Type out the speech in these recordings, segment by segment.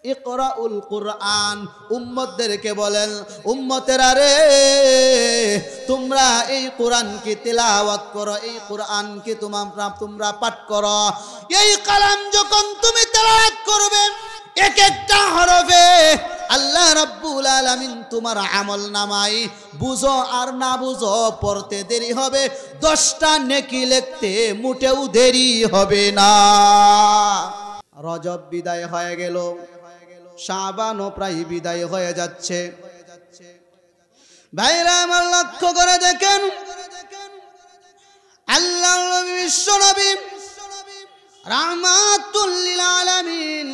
ইকরাউল কুরআন, উম্মতদেরকে বলেন উম্মতেরা রে তোমরা এই কোরআনকে তিলাওয়াত করো, এই কোরআনকে তোমরা পাঠ করো। এই কালাম যখন তুমি তিলাওয়াত করবে এক একটা হরফে আল্লাহ রাব্বুল আলামিন তোমার আমল নামাই বুঝো আর না বুঝো পড়তে দেরি হবে, 10টা নেকি লিখতে মোটেও দেরি হবে না। রজব বিদায় হয়ে গেল, শাবানও প্রায় বিদায় হয়ে যাচ্ছে। ভাইরা আমার লক্ষ্য করে দেখেন, আল্লাহর নবী বিশ্ব নবী রাহমাতুল লিল আলামিন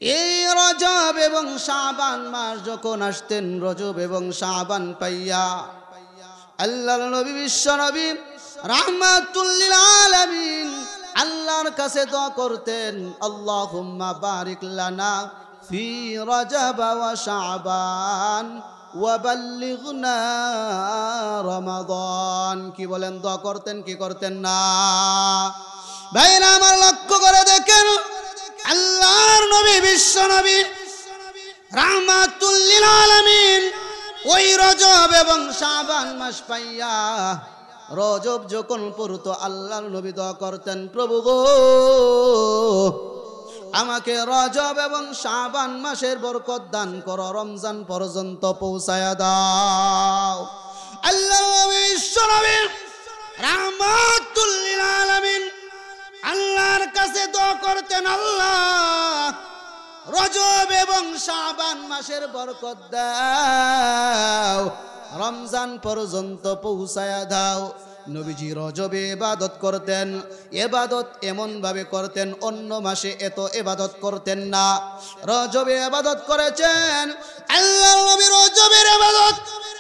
এই রজব এবং শাবান মাস যখন আসতেন, রজব এবং শাবান পাইয়া আল্লাহর নবী বিশ্ব নবী রাহমাতুল লিল আলামিন আল্লাহর কাছে দোয়া করতেন, আল্লাহুম্মা বারিক লানা ফি রজব ওয়া শাবান ওয়া বাল্লিগনা রমাদান। কি বলেন? দোয়া করতেন কি করতেন না? ভাইরা আমার লক্ষ্য করে দেখেন, আল্লাহর নবী বিশ্ব নবী রাহমাতুল লিল আলামিন ওই রজব এবং শাবান মাস পাইয়া রজব যখন পড়তো আল্লাহর নবী দোয়া করতেন, প্রভু গো আমাকে রজব এবং শাবান মাসের বরকত দান করো, রমজান পর্যন্ত পৌঁছায়া দাও। আল্লাহর নবী বিশ্ব নবী রাহমাতুল লিল আলামিন আল্লাহর কাছে দোয়া করতেন, আল্লাহ রজব এবং শাবান মাসের বরকত দাও, রমজান পর্যন্ত পৌঁছায়া দাও। নবীজি রজবে ইবাদত করতেন, ইবাদত এমন ভাবে করতেন অন্য মাসে এত ইবাদত করতেন না। রজবে ইবাদত করেছেন, আল্লাহর নবী রজবের ইবাদত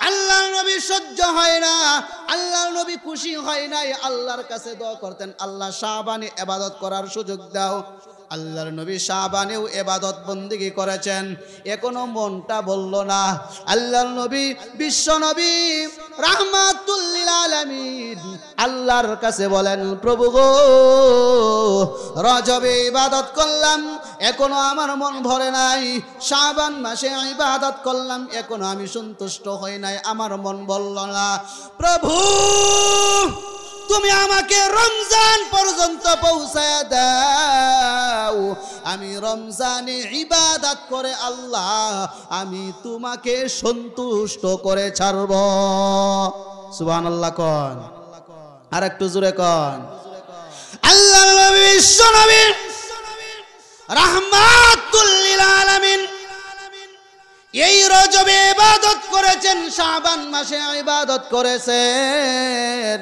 আল্লাহর নবী সহ্য হয় না, আল্লাহর নবী খুশি হয় নাই, আল্লাহর কাছে দোয়া করতেন, আল্লাহ শাবানে ইবাদত করার সুযোগ দাও। আল্লাহর নবী শাবানেও ইবাদত বন্দেগী করেছেন, এখনো মনটা বলল না। আল্লাহর নবী বিশ্ব নবী রাহমাতুল লিল আলামিন আল্লাহর কাছে বলেন, প্রভু গো রজবে ইবাদত করলাম এখনো আমার মন ভরে নাই, শাবান মাসে ইবাদত করলাম এখনো আমি সন্তুষ্ট হই নাই, আমার মন বলল না। প্রভু তুমি আমাকে রমজান পর্যন্ত পৌঁছায়া দাও, আমি রমজানে ইবাদত করে আল্লাহ আমি তোমাকে সন্তুষ্ট করে ছাড়ব। সুবহানাল্লাহ কোন, আর একটু জোরে কোন। আল্লাহর নবী বিশ্ব নবী রাহমাতুল লিল আলামিন এই রজবে ইবাদত করেছেন, শাবান মাসে ইবাদত করেছেন,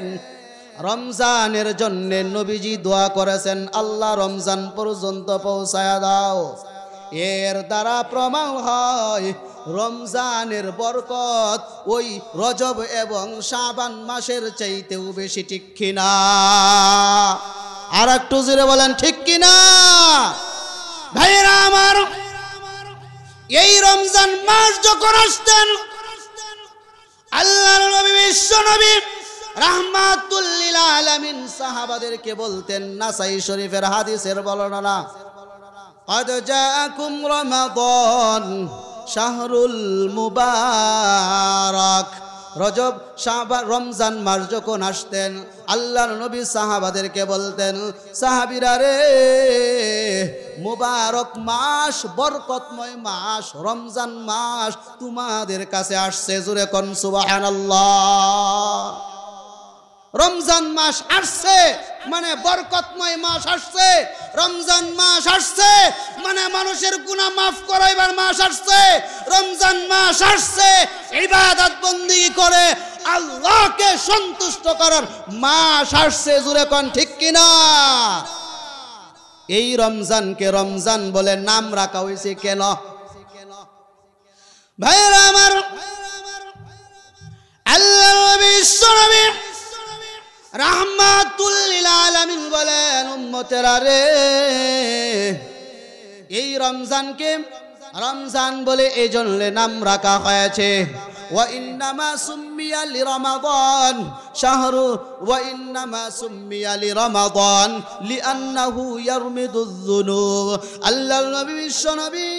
রমজানের জন্য নবীজি দোয়া করেছেন, আল্লাহ রমজান পর্যন্ত পৌঁছায়া দাও। এর দ্বারা প্রমাণ হয় রমজানের বরকত ওই রজব এবং শাবান মাসের চাইতেও বেশি, ঠিক কিনা? আর একটু জোরে বলেন ঠিক কিনা? ভাইরা আমার, এই রমজান মাস যখন আসতেন আল্লাহর নবী বিশ্ব নবী রাহমাতুল লিল আলামিন সাহাবাদেরকে বলতেন, নাসাই শরীফের হাদিসের বর্ণনা, قد جاءكم رمضان شهر المبارك। রজব শাবান রমজান মাস যখন আসতেন আল্লাহর নবী সাহাবাদেরকে বলতেন, সাহাবীরা রে মুবারক মাস, বরকতময় মাস রমজান মাস তোমাদের কাছে আসছে, জোরে কোন সুবহানাল্লাহ। রমজান মাস আসছে মানে বরকতময় মাস আসছে, রমজান মাস আসছে মানে মানুষের গুনাহ মাফ করাইবার মাস আসছে, রমজান মাস আসছে ইবাদত বন্দেগী করে আল্লাহকে সন্তুষ্ট করার মাস আসছে, জোরে কোন ঠিক কিনা? এই রমজানকে রমজান বলে নাম রাখা হয়েছে কেন? ভাইরা আমার, আল্লাহর নবী বিশ্ব নবী রাহমাতুল লিল আলামিন বলেন, উম্মতেরা রে এই রমজানকে রমজান বলে এই জন্য নাম রাখা হয়েছে, وإنما سمي لرمضان شهر وإنما سمي لرمضان لأنه يرمد الذنوب الله নবী বিশ্ব নবী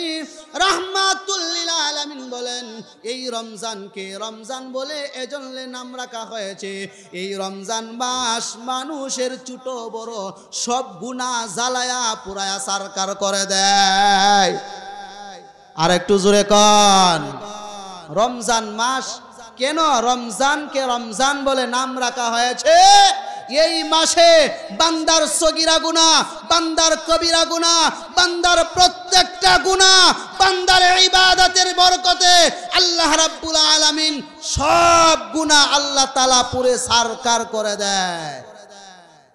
রাহমাতুল লিল আলামিন বলেন এই রমজানকে রমজান বলে এজন্য নাম রাখা হয়েছে এই রমজান মাস মানুষের ছোট বড় সব গুনাহ জ্বালায়া পুরায়া সারকার করে দেয় আর একটু জোরে কোন রমজান মাস কেন রমজানকে রমজান বলে নাম রাখা হয়েছে এই মাসে বান্দার সগীরা গুনাহ বান্দার কবিরা গুনাহ বান্দার প্রত্যেকটা গুনাহ বান্দার ইবাদতের বরকতে আল্লাহ রাব্বুল আলামিন সব গুনাহ আল্লাহ তাআলা পুরে সারকার করে দেয়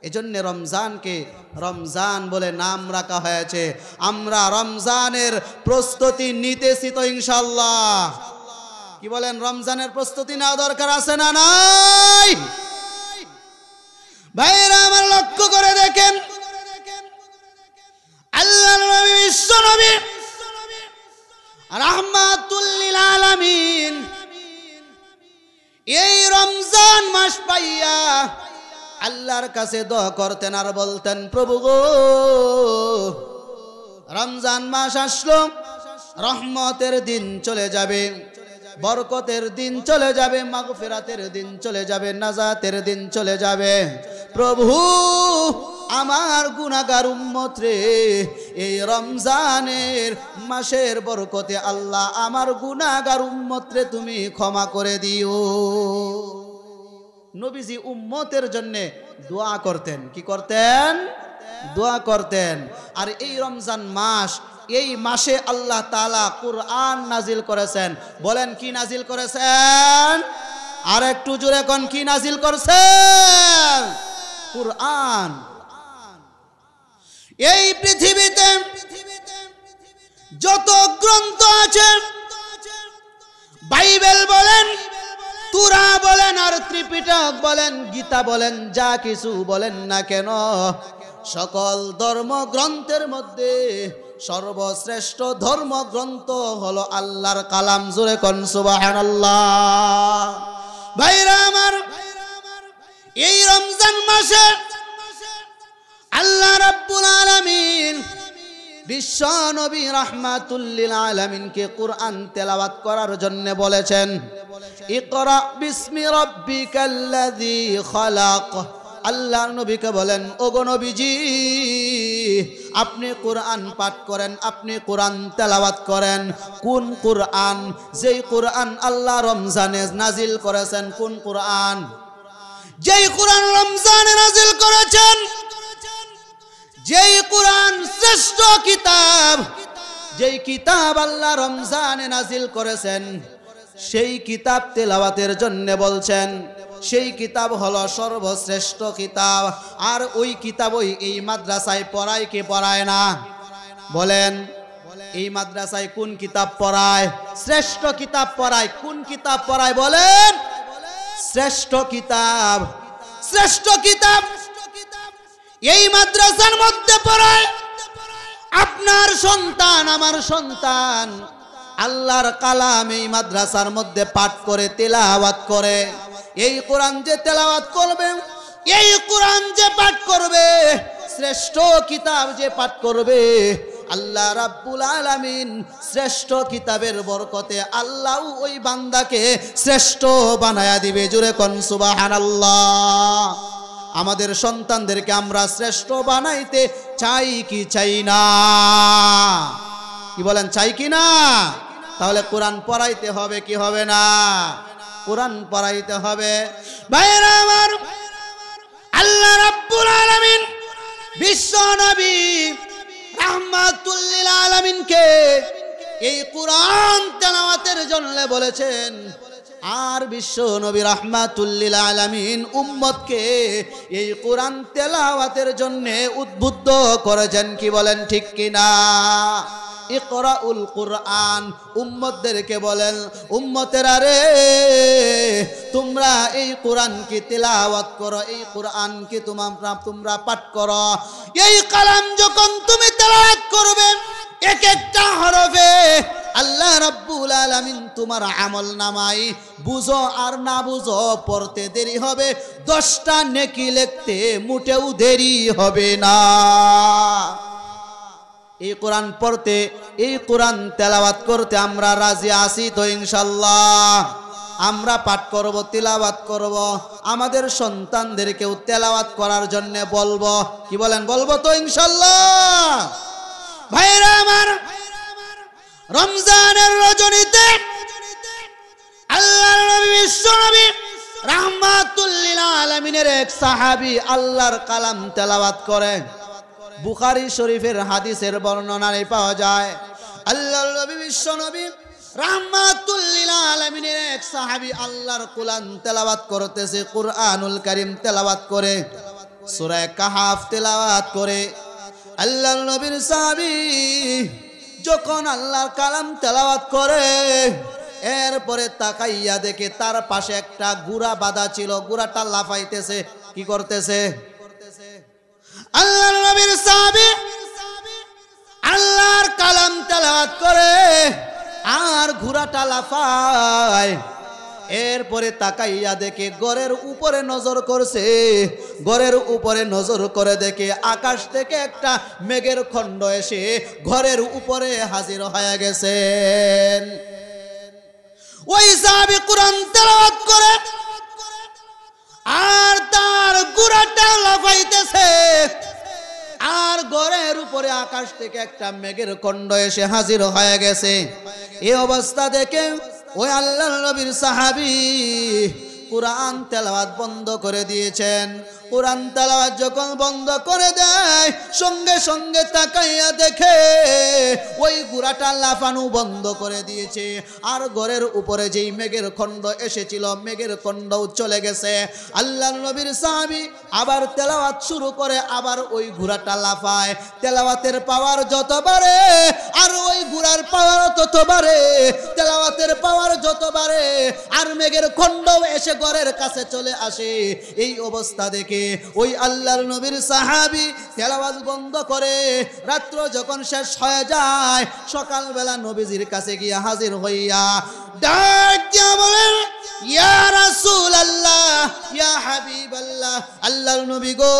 এজন্য রমজানকে রমজান বলে নাম রাখা হয়েছে আমরা রমজানের প্রস্তুতি নিতেছি তো ইনশাআল্লাহ কি বলেন রমজানের প্রস্তুতি নেওয়া দরকার আছে না নাই ভাইরা আমার লক্ষ্য করে দেখেন আল্লাহর নবী বিশ্ব নবী রাহমাতুল লিল আলামিন এই রমজান মাস পাইয়া আল্লাহর কাছে দোয়া করতেন আর বলতেন প্রভু গো রমজান মাস আসলো রহমতের দিন চলে যাবে বরকতের দিন চলে যাবে মাগফিরাতের দিন চলে যাবে নাজাতের দিন চলে যাবে প্রভু আমার গুনাহগার উম্মত রে এই রমজানের মাসের বরকতে আল্লাহ আমার গুনাহগার উম্মত রে তুমি ক্ষমা করে দিও নবীজি উম্মতের জন্য দোয়া করতেন কি করতেন দোয়া করতেন আর এই রমজান মাস এই মাসে আল্লাহ তাআলা কুরআন নাজিল করেছেন বলেন কি নাজিল করেছেন আর একটু জোরে কোন কি নাজিল করেছেন কুরআন এই পৃথিবীতে যত গ্রন্থ আছে বাইবেল বলেন তুরা বলেন আর ত্রিপিটক বলেন গীতা বলেন যা কিছু বলেন না কেন সকল ধর্মগ্রন্থের মধ্যে সর্বশ্রেষ্ঠ ধর্মগ্রন্থ হলো আল্লাহর কালাম জোরে কোন সুবহানাল্লাহ ভাইরা আমার এই রমজান মাসে আল্লাহ রাব্বুল আলামিন বিশ্ব নবী রাহমাতুল লিল আলামিনকে কুরআন তেলাওয়াত করার জন্য বলেছেন ইকরা বিসমি রাব্বিকাল্লাযী খালাক আল্লাহর নবীকে বলেন ওগো নবীজি আপনি কুরআন পাঠ করেন আপনি কুরআন তেলাওয়াত করেন কোন কুরআন যেই কুরআন আল্লাহ রমজানে নাজিল করেছেন কোন কুরআন যেই কুরআন রমজানে নাজিল করেছেন যেই কুরআন শ্রেষ্ঠ কিতাব যেই কিতাব আল্লাহ রমজানে নাজিল করেছেন সেই কিতাব তেলাওয়াতের জন্য বলছেন সেই কিতাব হলো সর্বশ্রেষ্ঠ কিতাব আর ওই কিতাব ওই এই মাদ্রাসায় পড়ায় কি পড়ায় না বলেন এই মাদ্রাসায় কোন কিতাব পড়ায় শ্রেষ্ঠ কিতাব পড়ায় কোন কিতাব পড়ায় বলেন শ্রেষ্ঠ কিতাব এই মাদ্রাসার মধ্যে পড়ায় আপনার সন্তান আমার সন্তান আল্লাহর কালাম এই মাদ্রাসার মধ্যে পাঠ করে তেলাওয়াত করে এই কোরআন যে তেলাওয়াত করবে এই কোরআন যে পাঠ করবে শ্রেষ্ঠ কিতাব যে পাঠ করবে আল্লাহ রাব্বুল আলামিন শ্রেষ্ঠ কিতাবের বরকতে আল্লাহ ওই বান্দাকে শ্রেষ্ঠ বানায়া দিবে জোরে কোন সুবহানাল্লাহ আমাদের সন্তানদেরকে আমরা শ্রেষ্ঠ বানাইতে চাই কি চাই না কি বলেন চাই কি না তাহলে কোরআন পড়াইতে হবে কি হবে না কোরআন পড়াইতে হবে ভাইরা আমার আল্লাহ রাব্বুল আলামিন বিশ্ব নবী রাহমাতুল লিল আলামিনকে এই কোরআন তেলাওয়াতের জন্য বলেছেন আর বিশ্ব নবী রাহমাতুল লিল আলামিন উম্মতকে এই কোরআন তেলাওয়াতের জন্য উদ্বুদ্ধ করেছেন কি বলেন ঠিক কি না ইকরাউল কুরআন উম্মতদেরকে বলেন উম্মতেরা রে তোমরা এই কোরআনকে তেলাওয়াত করো এই কোরআনকে তোমরা পাঠ করো এই কালাম যখন তুমি তেলাওয়াত করবে এক একটা হরফে আল্লাহ রাব্বুল আলামিন তোমার আমল নামাই বুঝো আর না বুঝো পড়তে দেরি হবে, 10টা নেকি লিখতে মোটেও দেরি হবে না। এই কোরআন পড়তে, এই কোরআন তেলাওয়াত করতে আমরা রাজি আছি তো ইনশাআল্লাহ? আমরা পাঠ করব, তিলাওয়াত করব, আমাদের সন্তানদেরকেও তেলাওয়াত করার জন্য বলবো। কি বলেন? বলবো তো ইনশাআল্লাহ? ভাইরা আমার, রমজানের রজনীতে আল্লাহর নবী বিশ্বনবী রাহমাতুল লিল আলামিনের এক সাহাবী আল্লাহর কালাম তেলাওয়াত করে। বুখারী শরীফের হাদিসের বর্ণনায় পাওয়া যায়, আল্লাহর নবী বিশ্বনবী রাহমাতুল লিল আলামিনের এক সাহাবী আল্লাহর কোরআন তেলাওয়াত করতেছে, কুরআনুল কারীম তেলাওয়াত করে, সূরা কাহাফ তেলাওয়াত করে। আল্লাহর নবীর সাহাবী যখন আল্লাহর কালাম তেলাওয়াত করে, এরপরে তাকাইয়া দেখে তার পাশে একটা গুড়া বাঁধা ছিল, গুড়াটা লাফাইতেছে। কি করতেছে? আল্লাহর নবীর সাহাবী আল্লাহর কালাম তেলাওয়াত করে আর ঘোড়াটা লাফায়। এরপরে তাকাইয়া দেখে ঘরের উপরে নজর করছে, ঘরের উপরে নজর করে দেখে আকাশ থেকে একটা মেঘের খণ্ড এসে ঘরের উপরে হাজির হয়ে গেছেন। ওই সাহাবী কোরআন তেলাওয়াত করে আর তার ঘোড়াটা লাফাইতেছে, আর ঘরের উপরে আকাশ থেকে একটা মেঘের খণ্ড এসে হাজির হয়ে গেছে। এই অবস্থা দেখে ওই আল্লাহর নবীর সাহাবী কুরআন তেলাওয়াত বন্ধ করে দিয়েছেন। কুরআন তেলাওয়াত যখন বন্ধ করে দেয়, সঙ্গে সঙ্গে তাকাইয়া দেখে ওই ঘোড়াটা লাফানো বন্ধ করে দিয়েছে, আর ঘরের উপরে যেই মেঘের খণ্ড এসেছিল মেঘের খণ্ডও চলে গেছে। আল্লাহর নবীর সাহাবী আবার তেলাওয়াত শুরু করে, আবার ওই ঘোড়াটা লাফায়। তেলাওয়াতের পাওয়ার যত বাড়ে আর ওই ঘোড়ার পাওয়ার তত বাড়ে, তেলাওয়াতের পাওয়ার যত বাড়ে আর মেঘের খণ্ডও এসে ঘরের কাছে চলে আসে। এই অবস্থা দেখে ওই আল্লাহর নবীর সাহাবী তেলাওয়াত বন্ধ করে। রাত্র যখন শেষ হয়ে যায়, সকালবেলা নবীজির কাছে গিয়ে হাজির হইয়া ডাক দিয়া বলেন, ইয়া রাসূলুল্লাহ, ইয়া হাবিবাল্লাহ, আল্লাহর নবী গো,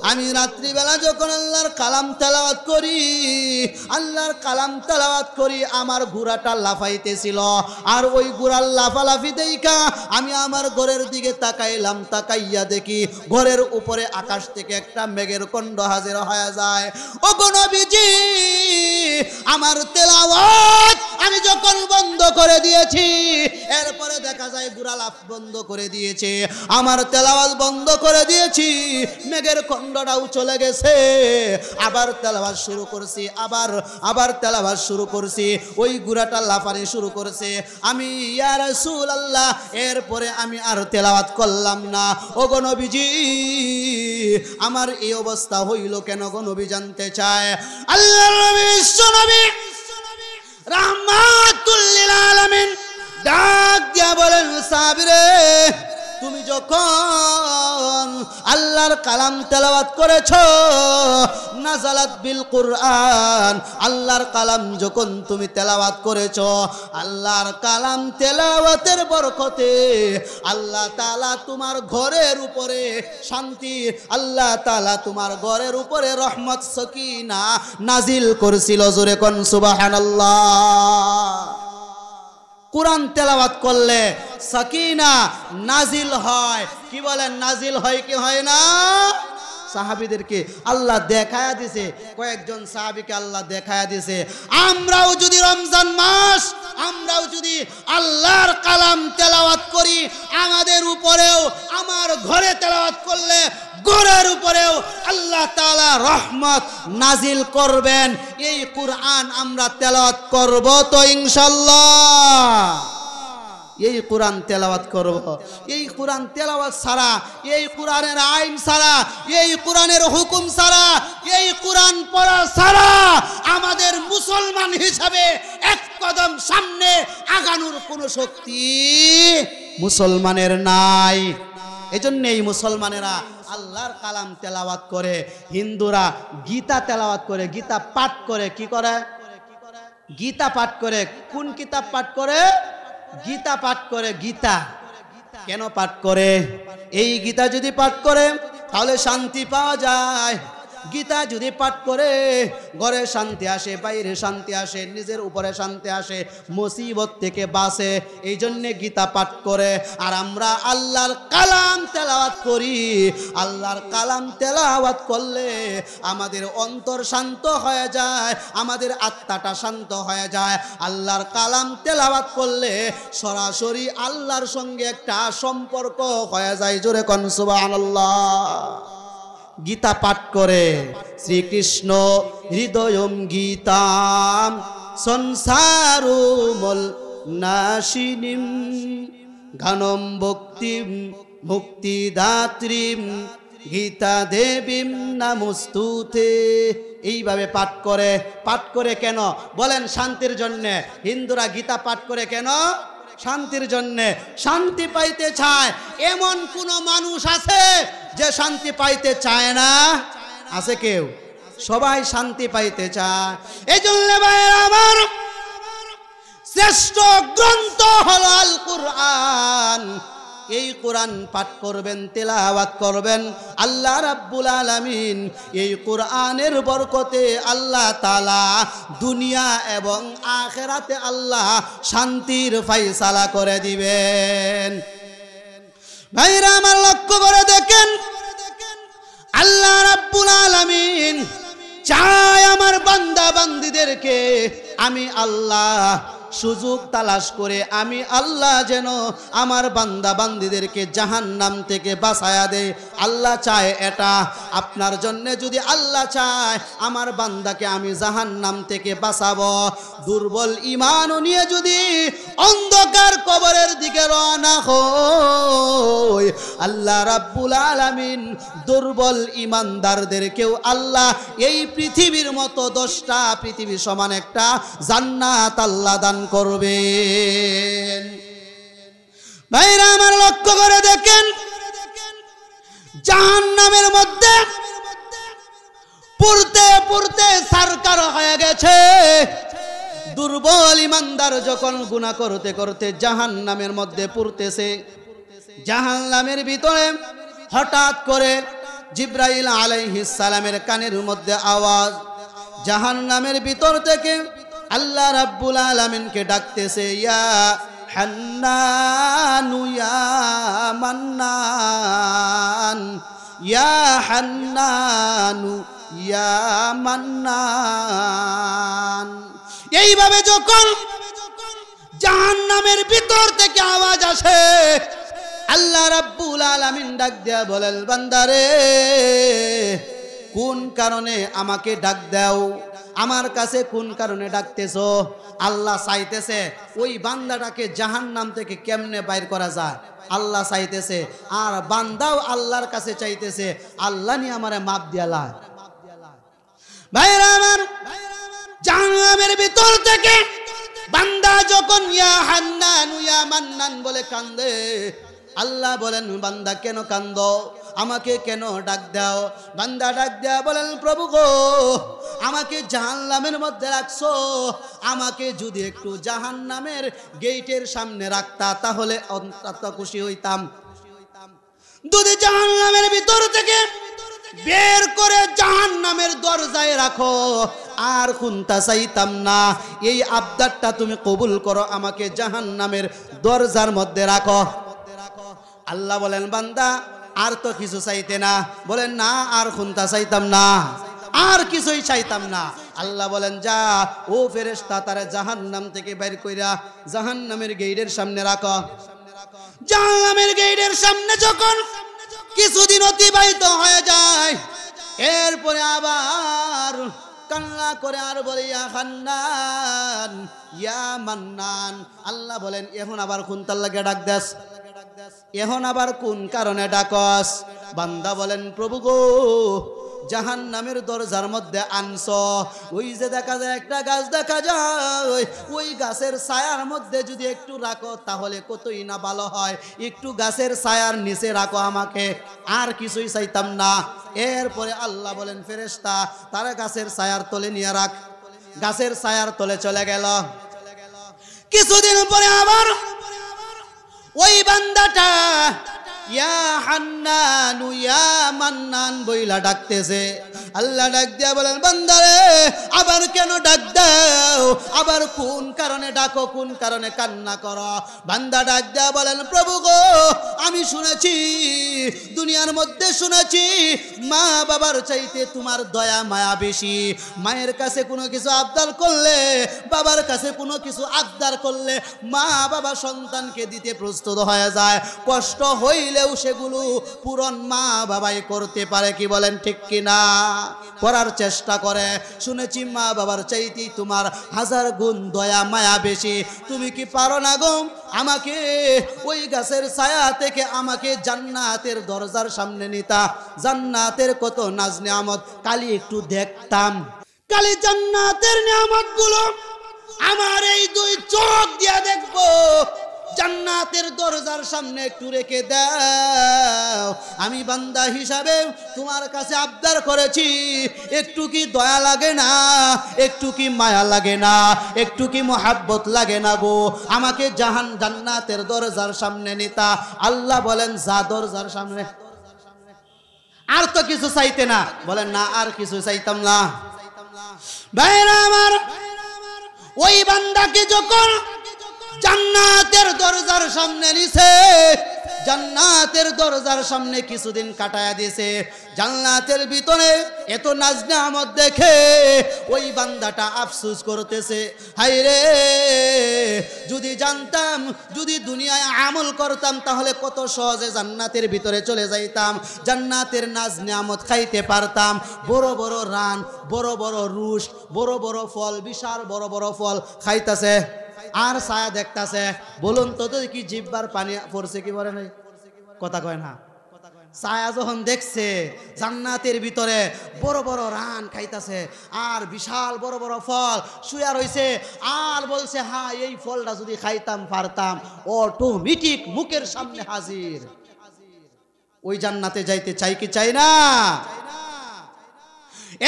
আমি রাত্রিবেলা যখন আল্লাহর কালাম তেলাওয়াত করি, আল্লাহর কালাম তেলাওয়াত করি, আমার ঘোড়াটা লাফাইতেছিল, আর ওই ঘোড়ার লাফালাফি দেইখা আমি আমার ঘরের দিকে তাকাইলাম, তাকাইয়া দেখি ঘরের উপরে আকাশ থেকে একটা মেঘের খণ্ড হাজির হয়ে যায়। ও গো নবীজি, আমার তেলাওয়াত আমি যখন বন্ধ করে দিয়েছি, এরপরে দেখা যায় ঘোড়া লাফ বন্ধ করে দিয়েছে, আমার তেলাওয়াত বন্ধ করে দিয়েছি, মেঘের খণ্ডটাও চলে গেছে। আবার তেলাওয়াত শুরু করছি, আবার তেলাওয়াত শুরু করছি, ওই ঘোড়াটা লাফানি শুরু করেছে। আমি ইয়া রাসূলুল্লাহ, এরপরে আমি আর তেলাওয়াত করলাম না। ও গো নবীজি, আমার এই অবস্থা হইল কেন গো নবী জানতে চায়। আল্লাহর নবী বিশ্বনবী রাহমাতুল লিল আলামিন ডাক দিয়া বলেন, সাহাবী রে, তুমি যখন আল্লাহর কালাম তেলাওয়াত করেছো, নাযালাত বিল কুরআন, আল্লাহর কালাম যখন তুমি তেলাওয়াত করেছো, আল্লাহর কালাম তেলাওয়াতের বরকতে আল্লাহ তাআলা তোমার ঘরের উপরে শান্তি, আল্লাহ তাআলা তোমার ঘরের উপরে রহমত সাকিনা নাজিল করেছিল। জোরে কোন সুবহানাল্লাহ। কুরআন তেলাওয়াত করলে সাকিনা নাজিল হয়। কি বলেন? নাজিল হয় কি হয় না? সাহাবীদেরকে আল্লাহ দেখায়া দিয়েছে, কয়েকজন সাহাবীকে আল্লাহ দেখায়া দিয়েছে। আমরাও যদি রমজান মাস, আমরাও যদি আল্লাহর কালাম তেলাওয়াত করি, আমাদের উপরেও, আমার ঘরে তেলাওয়াত করলে ঘরের উপরেও আল্লাহ তাআলা রহমত নাজিল করবেন। এই কুরআন আমরা তেলাওয়াত করব তো ইনশাআল্লাহ? এই কোরআন তেলাওয়াত করব। এই কোরআন তেলাওয়াত ছাড়া, এই কোরআনের আইন ছাড়া, এই কোরআনের হুকুম ছাড়া, এই কোরআন পড়া ছাড়া আমাদের মুসলমান হিসাবে এক কদম সামনে আগানোর কোনো শক্তি মুসলমানের নাই। এজন্য এই মুসলমানেরা আল্লাহর কালাম তেলাওয়াত করে, হিন্দুরা গীতা তেলাওয়াত করে, গীতা পাঠ করে। কি করে? গীতা পাঠ করে। কোন কিতাব পাঠ করে? গীতা পাঠ করে। গীতা কেন পাঠ করে? এই গীতা যদি পাঠ করে তাহলে শান্তি পাওয়া যায়। গীতা যদি পাঠ করে ঘরে শান্তি আসে, বাইরে শান্তি আসে, নিজের উপরে শান্তি আসে, মুসিবত থেকে বাঁচে। এই জন্যে গীতা পাঠ করে। আর আমরা আল্লাহর কালাম তেলাওয়াত করি। আল্লাহর কালাম তেলাওয়াত করলে আমাদের অন্তর শান্ত হয়ে যায়, আমাদের আত্মাটা শান্ত হয়ে যায়। আল্লাহর কালাম তেলাওয়াত করলে সরাসরি আল্লাহর সঙ্গে একটা সম্পর্ক হয়ে যায়। জোরে কোন সুবহানাল্লাহ। গীতা পাঠ করে। শ্রীকৃষ্ণ হৃদয়ম গীতাম সংসারুমল নাশিনীম ঘনম ভক্তিম মুক্তিদাত্রীম গীতা দেবীম নমস্তুতে। এইভাবে পাঠ করে। পাঠ করে কেন বলেন? শান্তির জন্যে। হিন্দুরা গীতা পাঠ করে কেন? শান্তির জন্যে। শান্তি পাইতে চায়। এমন কোন মানুষ আছে যে শান্তি পাইতে চায় না? আছে কেউ? সবাই শান্তি পাইতে চায়। এই জন্য ভাইয়েরা আমার, শ্রেষ্ঠ গ্রন্থ হলো আল কুরআন। এই কোরআন পাঠ করবেন, তেলাওয়াত করবেন। আল্লাহ রাব্বুল আলামিন এই কোরআনের বরকতে আল্লাহ তাআলা দুনিয়া এবং আখিরাতে আল্লাহ শান্তির ফয়সালা করে দিবেন। ভাইরা আমার, লক্ষ্য করে দেখেন, আল্লাহ রাব্বুল আলামিন চায় আমার বান্দা বান্দীদেরকে আমি আল্লাহ সুযোগ তালাশ করে আমি আল্লাহ যেন আমার বান্দা বান্দীদেরকে জাহান্নাম থেকে বাঁচায়া দেয়। আল্লাহ চায় এটা। আপনার জন্য যদি আল্লাহ চায় আমার বান্দাকে আমি জাহান্নাম থেকে বাঁচাবো, দুর্বল ঈমান নিয়ে যদি অন্ধকার কবরের দিকে রওনা হই, আল্লাহ রাব্বুল আলামিন দুর্বল ঈমানদারদেরকেও আল্লাহ এই পৃথিবীর মতো 10টা পৃথিবী সমান একটা জান্নাত আল্লাহ দান করবেন। ভাইরা আমার, লক্ষ্য করে দেখেন, জাহান্নামের মধ্যে পুরতে পুরতে সরকার হয়ে গেছে। দুর্বল ঈমানদার যখন গুনাহ করতে করতে জাহান্নামের মধ্যে পুরতেছে, জাহান্নামের ভিতরে হঠাৎ করে জিবরাইল আলাইহিস সালামের কানের মধ্যে আওয়াজ। জাহান্নামের ভিতর থেকে আল্লাহ রাব্বুল আলামিনকে ডাকতেছে, ইয়া হান্নানু ইয়া মান্নান, ইয়া হান্নানু ইয়া মান্নান। এইভাবে যখন জাহান্নামের ভিতর থেকে আওয়াজ আসে, আল্লাহ রাব্বুল আলামিন ডাক দেয়া বলেন, বান্দারে কোন কারণে আমাকে ডাক দাও? আমার কাছে কোন কারণে ডাকতেছো? আল্লাহ চাইতেছে ওই বান্দাটাকে জাহান্নাম থেকে কেমনে বাইর করা যায়, আল্লাহ চাইতেছে। আর বান্দাও আল্লাহর কাছে চাইতেছে, আল্লাহ নি আমারে মাপ দিয়ালা। ভাইরা আমার, জাহান্নামের ভিতর থেকে বান্দা যখন ইয়া হান্নান ইয়া মান্নান বলে কান্দে, আল্লাহ বলেন, বান্দা কেন কান্দো? আমাকে কেন ডাক দাও? বান্দা ডাক দেয়া বলেন, প্রভু গো, আমাকে জাহান্নামের মধ্যে রাখছো, আমাকে যদি একটু জাহান্নামের গেটের সামনে রাখতা তাহলে অন্তত খুশি হইতাম। যদি জাহান্নামের ভিতর থেকে বের করে জাহান্নামের দরজায় রাখো আর খুনতা চাইতাম না। এই আবদারটা তুমি কবুল করো, আমাকে জাহান্নামের দরজার মধ্যে রাখো। আল্লাহ বলেন, বান্দা আর তো কিছু চাইতে না? বলেন, না, আর খুনতা চাইতাম না, আর কিছুই চাইতাম না। আল্লাহ বলেন, যা ও ফেরেশতা তারে জাহান্নাম থেকে বের কইরা জাহান্নামের গেটের সামনে রাখো। জাহান্নামের গেটের সামনে যখন কিছুদিন অতিবাহিত হয়ে যায়, এরপরে আবার কান্না করে আর বলে, ইয়া হান্নান ইয়া মান্নান। আল্লাহ বলেন, এখন আবার খুনতার লাগে ডাক দেস, এখন আবার কোন কারণে ডাকস? বান্দা বলেন, প্রভু গো, জাহান্নামের দরজার মধ্যে আনছ, ওই যে দেখা যায় একটা গাছ দেখা যায়, ওই গাছের ছায়ার মধ্যে যদি একটু রাখো তাহলে কতই না ভালো হয়। একটু গাছের ছায়ার নিচে রাখো আমাকে, আর কিছুই চাইতাম না। এরপরে আল্লাহ বলেন, ফেরেশতা তারা গাছের ছায়ার তলে নিয়ে রাখ। গাছের ছায়ার তলে চলে গেল। কিছুদিন পরে আবার ওই বান্দাটা ইয়া হান্নানু ইয়া মান্নান বইলা ডাকতেছে। আল্লাহ ডাক দিয়া বলেন, বান্দারে আবার কেন ডাক দাও? আবার কোন কারণে ডাকো, কোন কারণে কান্না করো? বান্দা ডাক দিয়া বলেন, প্রভু গো, আমি শুনেছি, দুনিয়ার মধ্যে শুনেছি মা বাবার চাইতে তোমার দয়া মায়া বেশি। মায়ের কাছে কোনো কিছু আবদার করলে, বাবার কাছে কোনো কিছু আবদার করলে মা বাবা সন্তানকে দিতে প্রস্তুত হয়ে যায়। কষ্ট হইলেও সেগুলো পূরণ মা বাবাই করতে পারে। কি বলেন ঠিক কিনা? করার চেষ্টা করে। শুনেছি মা বাবার চাইতেই তোমার 1000 গুণ দয়া মায়া বেশি। তুমি কি পারো না গো আমাকে ওই গাছের ছায়া থেকে আমাকে জান্নাতের দরজার সামনে নিতা? জান্নাতের কত নাজ নিয়ামত কালি একটু দেখতাম। কালি জান্নাতের নিয়ামত গুলো আমার এই 2 চোখ দিয়া দেখবো। জান্নাতের দরজার সামনে একটু রেখে দাও। আমি বান্দা হিসাবে তোমার কাছে আবদার করেছি, একটু কি দয়া লাগে না? একটু কি মায়া লাগে না? একটু কি মোহাব্বত লাগে না গো? আমাকে জান্নাতের দরজার সামনে নিতা। আল্লাহ বলেন, যা দরজার সামনে। আর তো কিছু চাইতে না? বলেন না, আর কিছু চাইতাম না। ভাইরা আমার, ওই বান্দাকে যখন জান্নাতের দরজার সামনে নিছে, জান্নাতের দরজার সামনে কিছুদিন কাটায়া দিয়েছে, জান্নাতের ভিতরে এত নাজ নিয়ামত দেখে ওই বান্দাটা আফসোস করতেছে, হায় রে, যদি জানতাম, যদি দুনিয়ায় আমল করতাম তাহলে কত সহজে জান্নাতের ভিতরে চলে যাইতাম, জান্নাতের নাজ নিয়ামত খাইতে পারতাম। বড় বড় রান, বড় বড় রুশ, বড় বড় ফল, বিশাল বড় বড় ফল খাইতাছে আর ছায়া দেখতাছে। বলুন তো কি জিহ্বার পানি পড়ছে কি বলে নাই? কথা কয় না। ছায়া যখন দেখছে জান্নাতের ভিতরে বড় বড় রান খাইতাছে আর বিশাল বড় বড় ফল শুয়া রইছে, আর বলছে, হ্যাঁ এই ফলটা যদি খাইতাম পারতাম, অটোমেটিক মুখের সামনে হাজির। ওই জান্নাতে যাইতে চাই কি চাই না?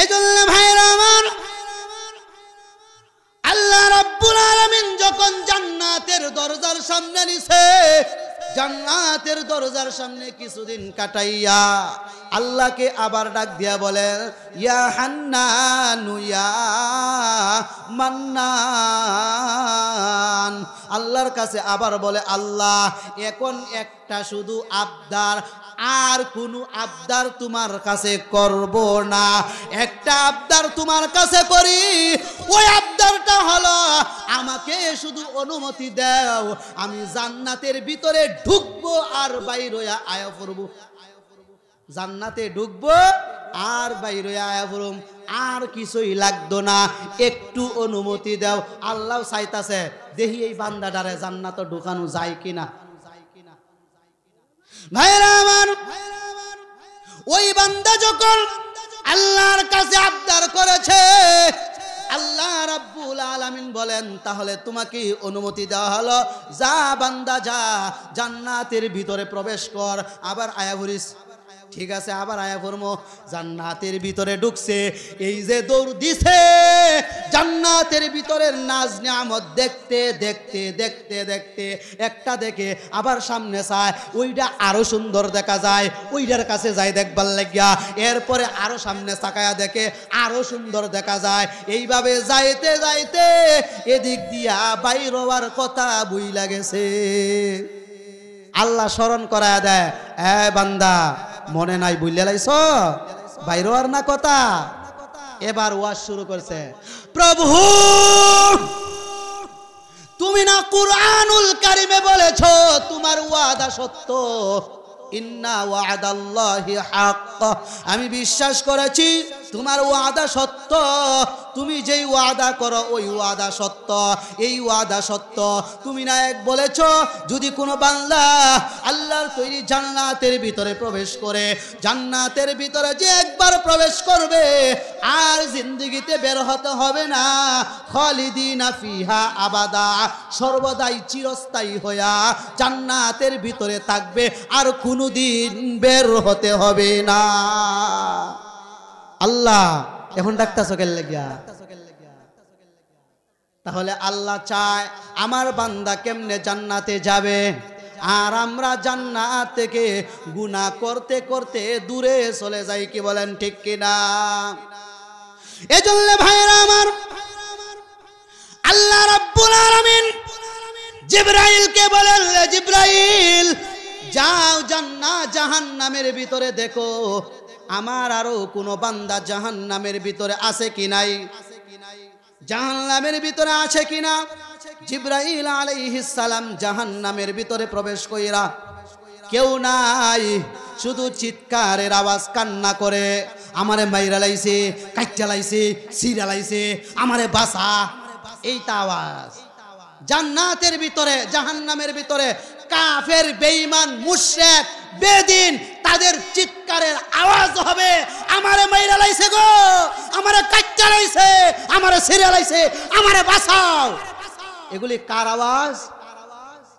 এজন্য ভাইরা আমার, আল্লাহ রাব্বুল আলামিন যখন জান্নাতের দরজার সামনে নিছে, জান্নাতের দরজার সামনে কিছুদিন কাটাইয়া আল্লাহকে আবার ডাক দিয়া বলেন, ইয়া হান্নানু ইয়া মান্নান। আল্লাহর কাছে আবার বলে, আল্লাহ এখন একটা শুধু আবদার, আর কোনো আবদার তোমার কাছে করব না। একটা আবদার তোমার কাছে করি, ওই আবদারটা হলো আমাকে শুধু অনুমতি দাও, আমি জান্নাতের ভিতরে ঢুকবো আর বাইরে আয়া পড়ব। জান্নাতে ঢুকবো আর বাইরে আয়া পড়ব, আর কিছুই লাগতো না, একটু অনুমতি দাও। আল্লাহ চাইতাছে দেখি এই বান্দাটারে জান্নাতে ঢুকানো যায় কিনা। ভাইরা আমার, ওই বান্দা যখন আল্লাহর কাছে আবদার করেছে, আল্লাহ রাব্বুল আলামিন বলেন, তাহলে তোমাকে অনুমতি দেওয়া হলো, যা বান্দা যা, জান্নাতের ভিতরে প্রবেশ কর। আবার আয়া পড়িস। ঠিক আছে, আবার আয়া পড়মো। জান্নাতের ভিতরে ঢুকছে, এই যে দৌড় দিছে, জান্নাতের ভিতরের নাজ নিয়ামত দেখতে দেখতে দেখতে দেখতে একটা দেখে আবার সামনে চায়, ওইটা আরো সুন্দর দেখা যায়, ওইটার কাছে যায় দেখবার লাগিয়া, এরপরে আরো সামনে তাকায়া দেখে আরো সুন্দর দেখা যায়। এইভাবে যাইতে যাইতে এদিক দিয়া বাইর হওয়ার কথা বুইলা গেছে। আল্লাহ স্মরণ করায়া দেয়, এ বান্দা, মনে নাই বুঝলে লাইছ বাইর হওয়ার না কথা? এবার ওয়াজ শুরু করছে, প্রভু তুমি না কুরআনুল কারিমে বলেছো তোমার ওয়াদা সত্য, ইন্না ওয়াদাল্লাহি হক। আমি বিশ্বাস করেছি তোমার ওয়াদা সত্য, তুমি যেই ওয়াদা করো ওই ওয়াদা সত্য, এই ওয়াদা সত্য। তুমি না এক বলেছ, যদি কোনো বান্দা আল্লাহর তৈরি জান্নাতের ভিতরে প্রবেশ করে, জান্নাতের ভিতরে যে একবার প্রবেশ করবে আর জিন্দেগিতে বের হতে হবে না, খালিদিনা ফিহা আবাদা, সর্বদাই চিরস্থায়ী হইয়া জান্নাতের ভিতরে থাকবে, আর কোনোদিন বের হতে হবে না। আল্লাহ এখন ডাক্তার চোখের লেগিয়া তাহলে আল্লাহ চায় আমার বান্দা কেমনে জান্নাতে যাবে, আর আমরা জান্নাত থেকে গুনাহ করতে করতে দূরে চলে যাই। কি বলেন ঠিক কিনা? এজন্য ভাইরা আমার, আল্লাহ রাব্বুল আলামিন জিবরাইলকে বলেন, জিবরাইল যাও জান্নাত জাহান্নামের ভিতরে দেখো আমার আরো কোনো বান্দা জাহান্নামের ভিতরে আছে কি নাই, জাহান্নামের ভিতরে আছে কিনা। জিবরাইল আলাইহিস সালাম জাহান্নামের ভিতরে প্রবেশ কইরা কেউ নাই, শুধু চিৎকারের আওয়াজ, কান্না করে আমারে মাইরা লাইছে, কাইটা লাইছে, সিরা লাইছে, আমারে বাঁচা, এইটা আওয়াজ। জান্নাতের ভিতরে, জাহান্নামের ভিতরে কাফের, বেঈমান, মুশরিক, বেদিন তাদের চিৎকারের আওয়াজ হবে, আমারে মাইরা লাইছে গো, আমারে কাইটা লাইছে, আমারে সিরা লাইছে, আমারে বাঁচাও। এগুলি কার আওয়াজ?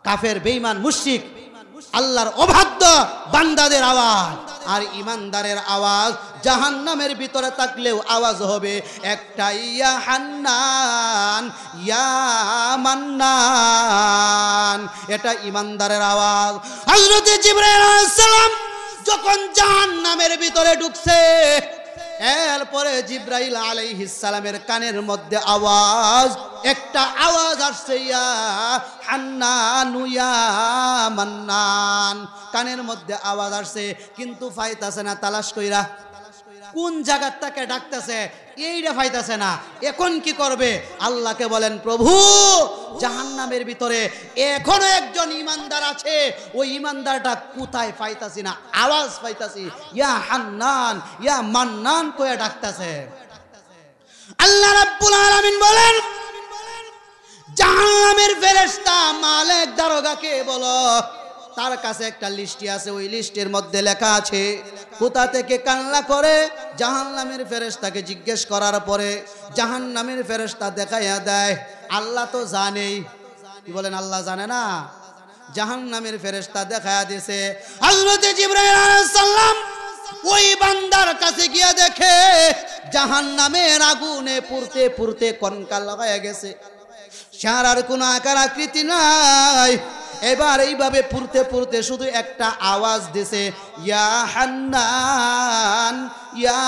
কাফের, বেঈমান, মুশরিক, আল্লাহর অবাধ্য বান্দাদের আওয়াজ। আর ইমানদারের আওয়াজ জাহান্নামের ভিতরে থাকলেও আওয়াজ হবে একটা, ইয়া হান্নান ইয়া মান্নান। এটা ইমানদারের আওয়াজ। হযরত জিবরাইল আলাইহিস সালাম যখন জাহান্নামের ভিতরে ঢুকছে, এরপরে জিবরাইল আলাইহিস সালামের কানের মধ্যে আওয়াজ, একটা আওয়াজ আসছে, ইয়া হান্নান ইয়া মান্নান। কানের মধ্যে আওয়াজ আসছে, কিন্তু পাইতাছে না, তালাশ কইরা কোন জায়গা থেকে ডাকতেছে এইটা পাইতাছে না। এখন কি করবে? আল্লাহকে বলেন, প্রভু জাহান্নামের ভিতরে এখনো একজন ইমানদার আছে, ওই ইমানদারটা কোথায় পাইতাছি না, আওয়াজ পাইতাছি, ইয়া হান্নান ইয়া মান্নান কইয়া ডাকতেছে। আল্লাহ রাব্বুল আলামিন বলেন, জাহান্নামের ফেরেশতা মালিক দারোগাকে বলো, তার কাছে একটা লিস্টি আছে, ওই লিস্টের মধ্যে লেখা আছে কোথা থেকে কান্না করে। জাহান্নামের ফেরেশতাকে জিজ্ঞেস করার পরে জাহান্নামের ফেরেশতা দেখাইয়া দেয়, আল্লাহ তো জানেই। কি বলেন, আল্লাহ জানে না? জাহান্নামের ফেরেশতা দেখাইয়া দিয়েছে। হযরত জিবরাইল আলাইহিস সালাম ওই বান্দার কাছে গিয়া দেখে জাহান্নামের আগুনে পুড়তে পুড়তে কঙ্কাল লাগায়া গেছে, সারার কোনো আকার আকৃতি নাই। এবার এইভাবে পুড়তে পুড়তে শুধু একটা আওয়াজ দিছে, ইয়া হান্নান ইয়া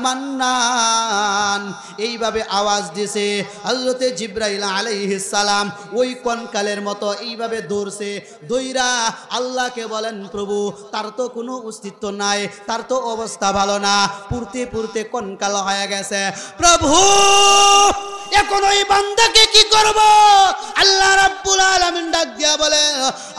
মান্নান, এইভাবে আওয়াজ দিছে। হযরতে জিবরাইল আলাইহিস সালাম ওই কঙ্কালের মতো এইভাবে দৌড়ছে, দইরা আল্লাহকে বলেন, প্রভু তার তো কোনো অস্তিত্ব নাই, তার তো অবস্থা ভালো না, পুড়তে পুড়তে কঙ্কাল হয়ে গেছে। প্রভু এখন ওই বান্দাকে কি করব? আল্লাহ রাব্বুল আলামিন ডাক দিয়া বলে,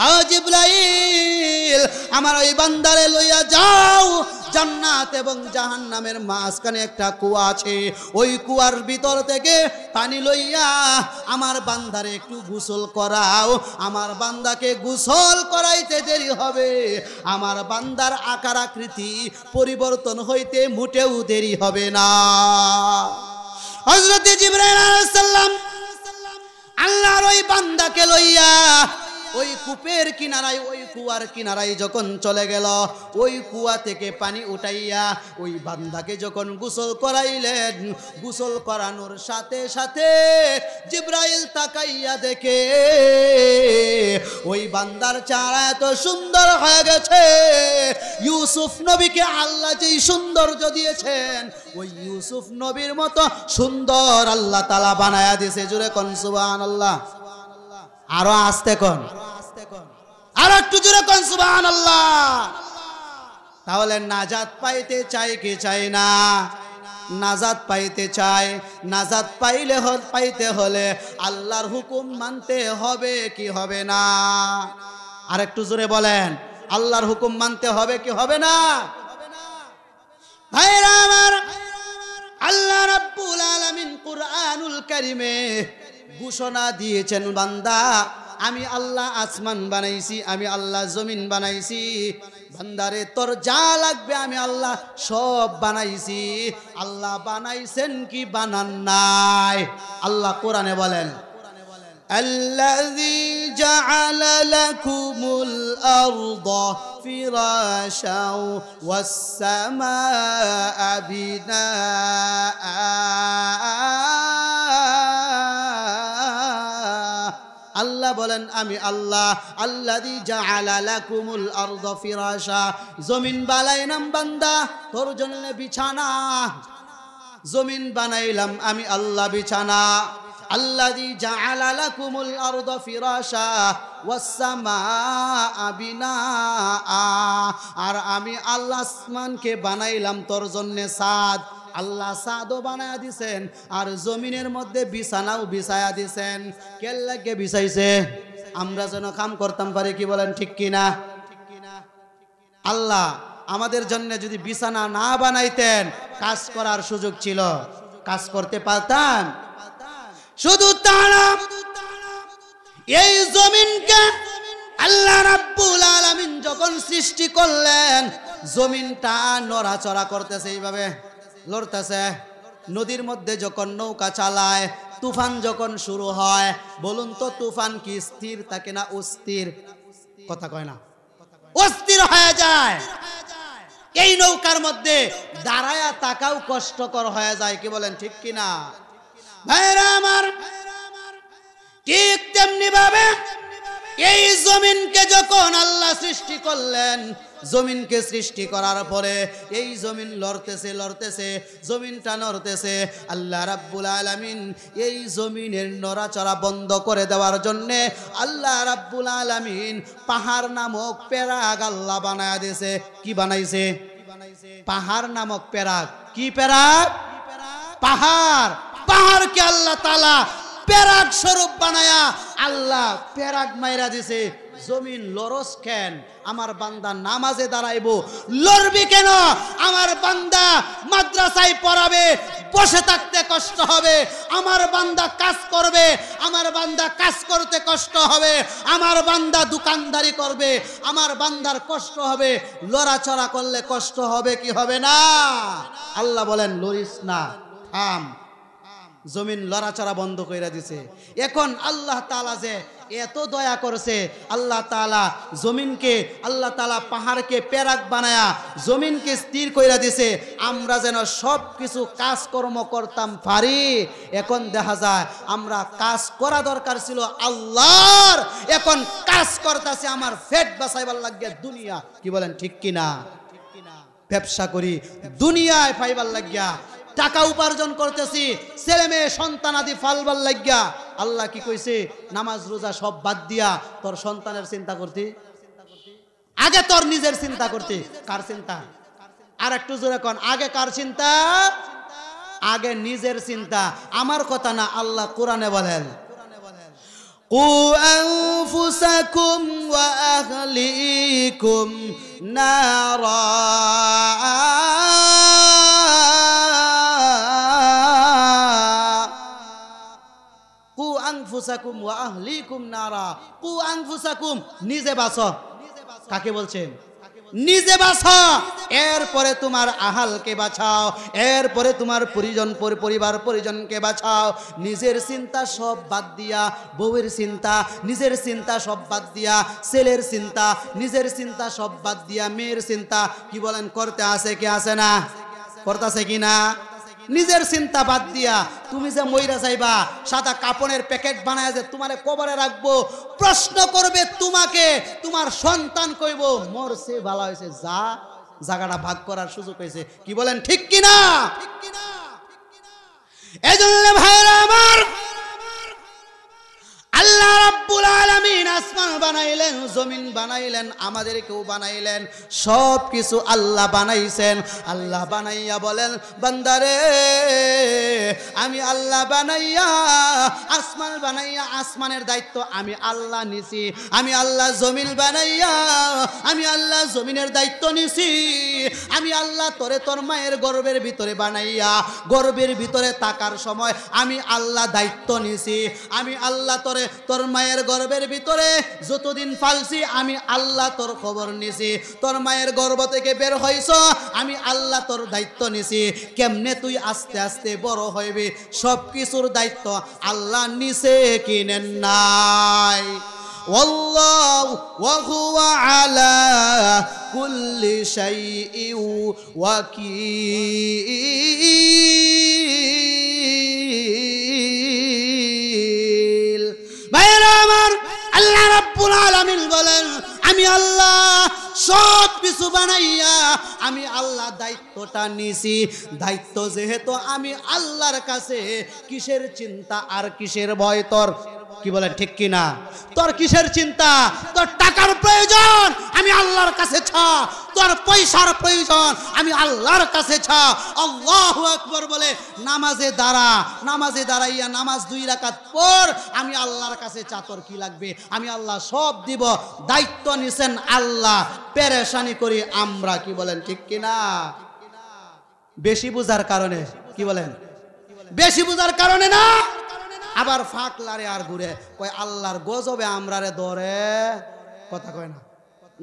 আ জিবরাইল আমার ওই বান্দারে লইয়া যাও, জান্নাত এবং জাহান্নামের মাঝখানে একটা কুয়া আছে, ওই কুয়ার ভিতর থেকে পানি লইয়া আমার বান্দারে একটু গোসল করাও। আমার বান্দাকে গোসল করাইতে দেরি হবে, আমার বান্দার আকার আকৃতি পরিবর্তন হইতে মোটেও দেরি হবে না। হযরত জিবরাইল আলাইহিস সালাম আল্লাহর ওই বান্দাকে লইয়া ওই কূপের কিনারায়, ওই কুয়ার কিনারায় যখন চলে গেল, ওই কুয়া থেকে পানি উঠাইয়া ওই বান্দাকে যখন গোসল করাইলেন, গোসল করানোর সাথে সাথে জিবরাইল তাকাইয়া দেখে ওই বান্দার চেহারা এত সুন্দর হয়ে গেছে, ইউসুফ নবীকে আল্লাহ যেই সৌন্দর্য দিয়েছেন ওই ইউসুফ নবীর মতো সুন্দর আল্লাহ তাআলা বানায়া দিয়েছে। জোরে কোন সুবহানাল্লাহ। আরো আস্তে কোন, আর একটু জোরে কোন সুবহানাল্লাহ। তাহলে নাজাত পাইতে চাই কি চাই না? নাজাত পাইতে চাই। নাজাত পাইতে হলে আল্লাহর হুকুম মানতে হবে কি হবে না? আর একটু জোরে বলেন, আল্লাহর হুকুম মানতে হবে কি হবে না? ভাইরা আমার, আল্লাহ রাব্বুল আলামিন কুরআনুল কারীমে ঘোষণা দিয়েছেন, বান্দা আমি আল্লাহ আসমান বানাইছি, আমি আল্লাহ জমিন বানাইছি, বান্দারে তোর যা লাগবে আমি আল্লাহ সব বানাইছি। আল্লাহ বানাইছেন কি বানান নাই? আল্লাহ কোরআনে বলেন, আল্লাযী জাআলা লাকুমুল আরদা ফিরাশাও ওয়াস সামাআ বিনাআ আল্লাহ বলেন আমি আল্লাহ আল্লাযী জাআলা লাকুমুল আরদা ফিরাশা, জমিন বানাইলাম বান্দা তোর জন্য বিছানা, জমিন বানাইলাম আমি আল্লাহ বিছানা। আল্লাযী জাআলা লাকুমুল আরদা ফিরাশা ওয়াস সামাআ বিনাআ, আর আমি আল্লাহ আসমানকে বানাইলাম তোর জন্য ছাদ। আল্লাহ ছাদও বানায়া দিছেন আর জমিনের মধ্যে বিছানাও বিছায়া দিছেন। কেন লাগে বিছাইছে? আমরা যেন কাম করতাম পারি, কি বলেন ঠিক কিনা? আল্লাহ আমাদের জন্য যদি বিছানা না বানাইতেন কাজ করার সুযোগ ছিল, কাজ করতে পারতাম? শুধু তা না, এই জমিনকে আল্লাহ রাব্বুল আলামিন যখন সৃষ্টি করলেন, জমিনটা নড়াচড়া করতেছে, এইভাবে লড়তেছে। নদীর মধ্যে যখন নৌকা চালায়, তুফান যখন শুরু হয়, বলুন তো তুফান কি স্থির থাকে না অস্থির? কথা কয় না, অস্থির হয়ে যায়। এই নৌকার মধ্যে দাঁড়ায়া তাকাও কষ্টকর হয়ে যায়, কি বলেন ঠিক কিনা? ভাইরা আমার, ঠিক তেমনি ভাবে এই জমিনকে যখন আল্লাহ সৃষ্টি করলেন, জমিনকে সৃষ্টি করার পরে এই জমিন লড়তেছে লড়তেছে, জমিনটা নড়তেছে। আল্লাহ রাব্বুল আলামিন এই জমিনের নড়াচড়া বন্ধ করে দেওয়ার জন্যে আল্লাহ রাব্বুল আলামিন পাহাড় নামক পেরাগ আল্লাহ বানায়া দিয়েছে। কি বানাইছে? পাহাড় নামক পেরাগ। কি পেরাগ? পাহাড়। পাহাড়কে আল্লাহ তাআলা পেরাগ স্বরূপ বানায়া আল্লাহ পেরাগ মাইরা দিছে। জমিন লরস কেন? আমার বান্দা নামাজে দাঁড়াইবো, লড়বি কেন? আমার বান্দা মাদ্রাসায় পড়াবে, বসে থাকতে কষ্ট হবে। আমার বান্দা কাজ করবে, আমার বান্দা কাজ করতে কষ্ট হবে। আমার বান্দা দোকানদারি করবে, আমার বান্দার কষ্ট হবে। লড়াচড়া করলে কষ্ট হবে কি হবে না? আল্লাহ বলেন লড়িস না, থাম। জমিন লড়াচড়া বন্ধ করে দিছে। এখন আল্লাহ তাআলা যে এত দয়া করছে, আল্লাহ তাআলা জমিনকে, আল্লাহ তাআলা পাহাড়কে পেরাক বানায়া জমিনকে স্থির কইরা দিছে, আমরা যেন সব কিছু কাজকর্ম করতাম পারি। এখন দেখা যায় আমরা কাজ করা দরকার ছিল আল্লাহর, এখন কাজ করতেছে আমার পেট বাঁচাইবার লাগিয়া দুনিয়া। কি বলেন ঠিক কিনা? ব্যবসা করি দুনিয়ায় পাইবার লাগিয়া, টাকা উপার্জন করতেছি, ছেলে মেয়ে সন্তানাদি ফালবার লাগিয়া। আল্লাহ কি কইছে? নামাজ রোজা সব বাদ দিয়া তোর সন্তানের চিন্তা করতে, আগে তোর নিজের চিন্তা করতে। কার চিন্তা? আর একটু জোরে কোন, আগে কার চিন্তা? আগে নিজের চিন্তা। আমার কথা না, আল্লাহ কোরআনে বলেন কু আনফুসাকুম ওয়া আহলিকুম নারা, কু আনফুসাকুম ওয়া আহলিকুম নারা। কু আনফুসাকুম, নিজে বাঁচো। কাকে বলছেন? নিজে বাঁচো, এরপরে তোমার আহালকে বাঁচাও, এরপরে তোমার পরিবার পরিজনকে বাঁচাও। নিজের চিন্তা সব বাদ দিয়া, বউয়ের চিন্তা নিজের চিন্তা সব বাদ দিয়া, ছেলের চিন্তা নিজের চিন্তা সব বাদ দিয়া, মেয়ের চিন্তা কি বলেন করতে আছে কি আছে না? করতেছে কি না? নিজের চিন্তা বাদ দিয়া তুমি যে মইরা যাইবা, সাদা কাপড়ের প্যাকেট বানায় যে তোমারে কবরে রাখবো, প্রশ্ন করবে তোমাকে, তোমার সন্তান কইব মরছে ভালো হয়েছে, যা জায়গাটা ভাগ করার সুযোগ হয়েছে। কি বলেন ঠিক কিনা? এজন্য ভাইরা আমার, আল্লাহ রাব্বুল আলামিন আসমান বানাইলেন, জমিন বানাইলেন, আমাদেরকেও বানাইলেন, সব কিছু আল্লাহ বানাইছেন। আল্লাহ বানাইয়া বলেন বান্দারে, আমি আল্লাহ বানাইয়া আসমান বানাইয়া আসমানের দায়িত্ব আমি আল্লাহ নিছি। আমি আল্লাহ জমিন বানাইয়া আমি আল্লাহ জমিনের দায়িত্ব নিছি। আমি আল্লাহ তোরে তোর মায়ের গর্ভের ভিতরে বানাইয়া গর্ভের ভিতরে থাকার সময় আমি আল্লাহ দায়িত্ব নিছি। আমি আল্লাহ তোরে তোর মায়ের গর্ভের ভিতরে যতদিন ফালছি আমি আল্লাহ তোর খবর নিছি। তোর মায়ের গর্ভ থেকে বের হইছ, আমি আল্লাহ তোর দায়িত্ব নিছি। কেমনে তুই আস্তে আস্তে বড় হইবি, সব কিছুর দায়িত্ব আল্লাহ নিছে কি নেন নাই? والله وهو على كل شيء وكيل। ভাইরা আমার, আলামিন বলেন আমি আল্লাহ সব কিছু বানাইয়া আমি আল্লাহ দায়িত্বটা নিছি। দায়িত্ব যেহেতু আমি আল্লাহর কাছে, কিসের চিন্তা আর কিসের ভয় তোর? কি বলেন ঠিক কিনা? তোর কিসের চিন্তা? তোর টাকার প্রয়োজন, আমি আল্লাহর কাছে ছা। তোর পয়সার প্রয়োজন, আমি আল্লাহর কাছে ছা। আল্লাহু আকবার বলে নামাজে দাঁড়া, নামাজে দাঁড়াইয়া নামাজ 2 রাকাত পড়, আমি আল্লাহর কাছে চা। তোর কি লাগবে? আমি আল্লাহ সব দিব। দায়িত্ব নিছেন আল্লাহ, পেরেশানি করি আমরা। কি বলেন ঠিক কিনা? বেশি বুঝার কারণে, কি বলেন, বেশি বুঝার কারণে না, আবার ফাঁক লারে আর ঘুরে কয় আল্লাহর গজবে আমরারে ধরে। কথা কয় না,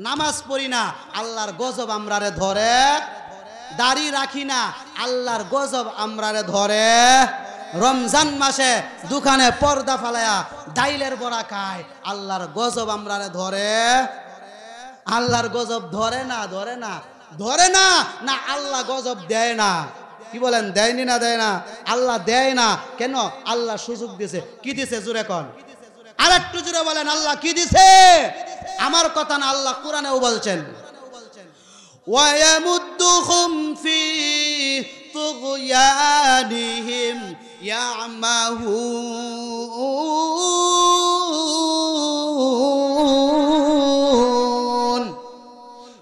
নামাজ পড়ি না আল্লাহর গজব আমরারে ধরে, দাড়ি রাখি না আল্লাহর গজব আমরারে ধরে, রমজান মাসে দোকানে পর্দা ফালায়া ডাইলের বড়া খায় আল্লাহর গজব আমরারে ধরে। আল্লাহর গজব ধরে না, ধরে না, ধরে না, না আল্লাহ গজব দেয় না। কি বলেন, দেয়নি না দেয় না? আল্লাহ দেয় না কেন? আল্লাহ সুযোগ দিছে। কি দিছে জোরে কোন? আর একটু জোরে বলেন আল্লাহ কি দিছে? আমার কথা না, আল্লাহ কোরআনেও বলছেন ওয়ায়ামুদ্দুহুম ফি তুগয়ানিহিম ইয়ামাহুন।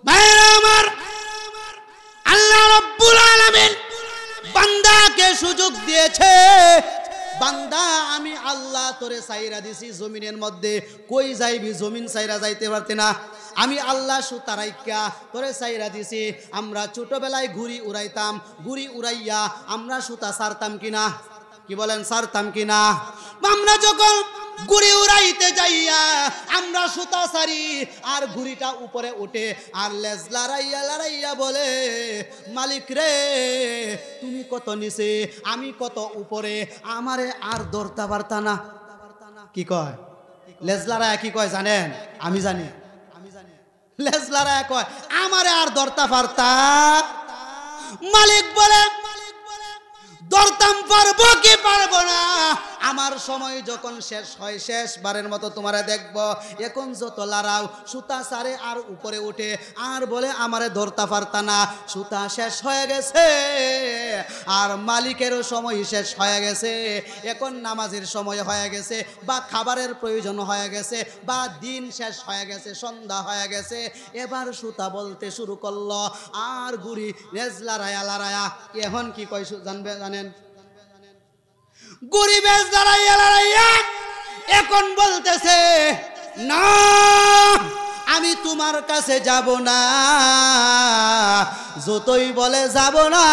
ভাইরা আমার, আল্লাহ রাব্বুল আলামিন বান্দাকে সুযোগ দিয়েছে। বান্দা আমি আল্লাহ তোরে সাইরা দিছি জমিনের মধ্যে, কই যাইবি? জমিন সাইরা যাইতে পারতে না। আমি আল্লাহ সুতারাইকা তোরে সাইরা দিছি। আমরা ছোটবেলায় ঘুড়ি উড়াইতাম, ঘুড়ি উড়াইয়া আমরা সুতা সারতাম কিনা? কি বলেন, সারতাম কিনা? আমরা যখন ঘুড়ি উড়াইতে যাইয়া আমরা সুতা সারি, আর ঘুড়িটা উপরে ওঠে আর লেজ লড়াইয়া লড়াইয়া বলে মালিক রে তুমি কত নিচে, আমি কত উপরে, আমারে আর ধরতে পারতা না। কি কয়? লেজ লড়াইয়া কি কয় জানেন? আমি জানি। লেজ লড়াইয়া কয় আমারে আর ধরতে পারতা। মালিক বলে ধরতাম, পারবো কি পারবো না? আমার সময় যখন শেষ হয়, শেষবারের মতো তোমারে দেখব। এখন যত লড়াও সুতা সারে আর উপরে উঠে আর বলে আমারে ধরতে পারতা না। সুতা শেষ হয়ে গেছে আর মালিকেরও সময় শেষ হয়ে গেছে। এখন নামাজের সময় হয়ে গেছে, বা খাবারের প্রয়োজন হয়ে গেছে, বা দিন শেষ হয়ে গেছে, সন্ধ্যা হয়ে গেছে। এবার সুতা বলতে শুরু করলো আর গুড়ি রেজ লড়ায়া লড়ায়া এখন কি কয় জানেন? গরিবের লড়াইয়া লড়াইয়া এখন বলতেছে না আমি তোমার কাছে যাব না। যতই বলে যাব না,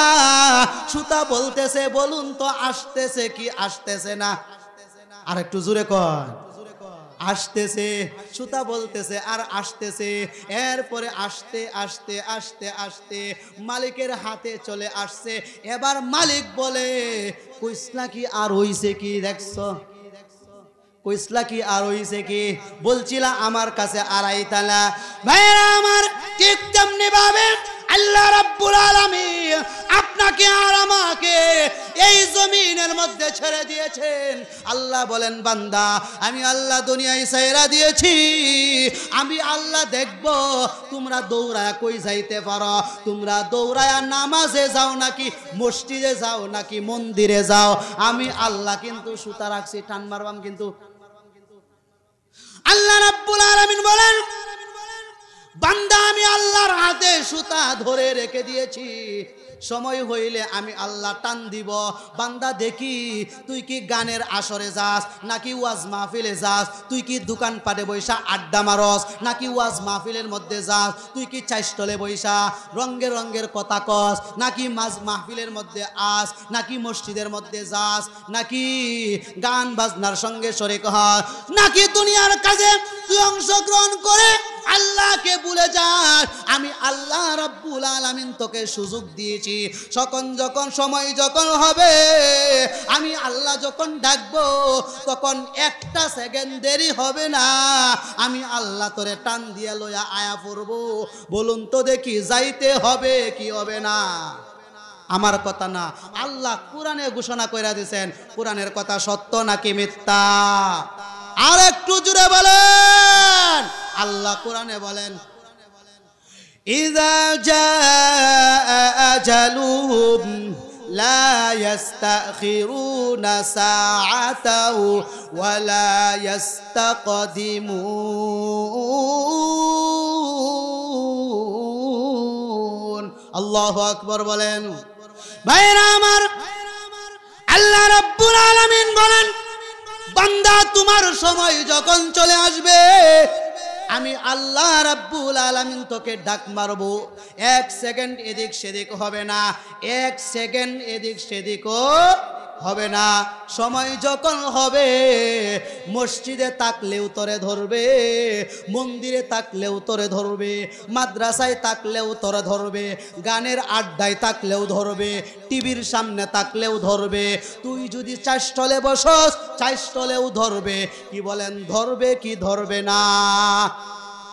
সুতা বলতেছে বলুন তো আসতেছে কি আসতেছে না? আর একটু জোরে কর। আসতেছে, সুতা বলতেছে আর আসতেছে। এরপরে আসতে আসতে আসতে আসতে মালিকের হাতে চলে আসছে। এবার মালিক বলে কইসলা কি আর হইছে কি? দেখছো কইসলা কি আর হইছে কি? বলছিলা আমার কাছে আড়াইতালা। ভাইরা আমার, ঠিক তেমনি ভাবে আল্লাহ রাব্বুল আলামিন আপনাকে আর আমাকে এই জমিনের মধ্যে ছেড়ে দিয়েছেন। আল্লাহ বলেন বান্দা আমি আল্লাহ দুনিয়ায় ছেড়ে দিয়েছি, আমি আল্লাহ দেখব তোমরা দৌড়ায়া কই যাইতে পারো। তোমরা দৌড়ায়া নামাজে যাও নাকি মসজিদে যাও নাকি মন্দিরে যাও, আমি আল্লাহ কিন্তু সুতা রাখছি, টান মারবাম কিন্তু। আল্লাহ রাব্বুল আলামিন বলেন বান্দা আমি আল্লাহর হাতে সুতা ধরে রেখে দিয়েছি, সময় হইলে আমি আল্লাহ টান দিব। বান্দা দেখি তুই কি গানের আসরে যাস নাকি ওয়াজ মাহফিলে যাস, তুই কি দোকান পাটে বৈশা আড্ডা মারস নাকি ওয়াজ মাহফিলের মধ্যে যাস, তুই কি চাইষ্টলে বৈশা রঙ্গের রঙ্গের কথা কস নাকি মাহফিলের মধ্যে আস, নাকি মসজিদের মধ্যে যাস, নাকি গান বাজনার সঙ্গে শরীক হস, নাকি দুনিয়ার কাজে তুই অংশগ্রহণ করে আল্লাহকে ভুলে যাস। আমি আল্লাহ রাব্বুল আলামিন তোকে সুযোগ দিয়েছি। যখন সময় যখন হবে, আমি আল্লাহ যখন ডাকবো তখন একটা সেকেন্ড দেরি হবে না, আমি আল্লাহ তোরে টান দিয়া লইয়া আয়া পড়বো। বলুন তো দেখি যাইতে হবে কি হবে না? আমার কথা না, আল্লাহ কোরআনে ঘোষণা কইরা দিয়েছেন। কোরআনের কথা সত্য নাকি মিথ্যা? আর একটু জুড়ে বলেন। আল্লাহ কোরআনে বলেন ইযা জাআ আজালুহুম লা ইস্তাখিরুনা সাআতাও ওয়া লা ইস্তাকদিমুন। আল্লাহু আকবার বলেন। ভাইরা আমার, আল্লাহ রাব্বুল আলামিন বলেন, বান্দা তোমার সময় যখন চলে আসবে, আমি আল্লাহ রাব্বুল আলামিন তোকে ডাক মারবো। 1 সেকেন্ড এদিক সেদিক হবে না, 1 সেকেন্ড এদিক সেদিকও হবে না। সময় যখন হবে, মসজিদে তাকলেও তোরে ধরবে, মন্দিরে তাকলেও তোরে ধরবে, মাদ্রাসায় তাকলেও তোরে ধরবে, গানের আড্ডায় তাকলেও ধরবে, টিভির সামনে তাকলেও ধরবে। তুই যদি চাষতলে বসস, চাষতলেও ধরবে। কি বলেন, ধরবে কি ধরবে না?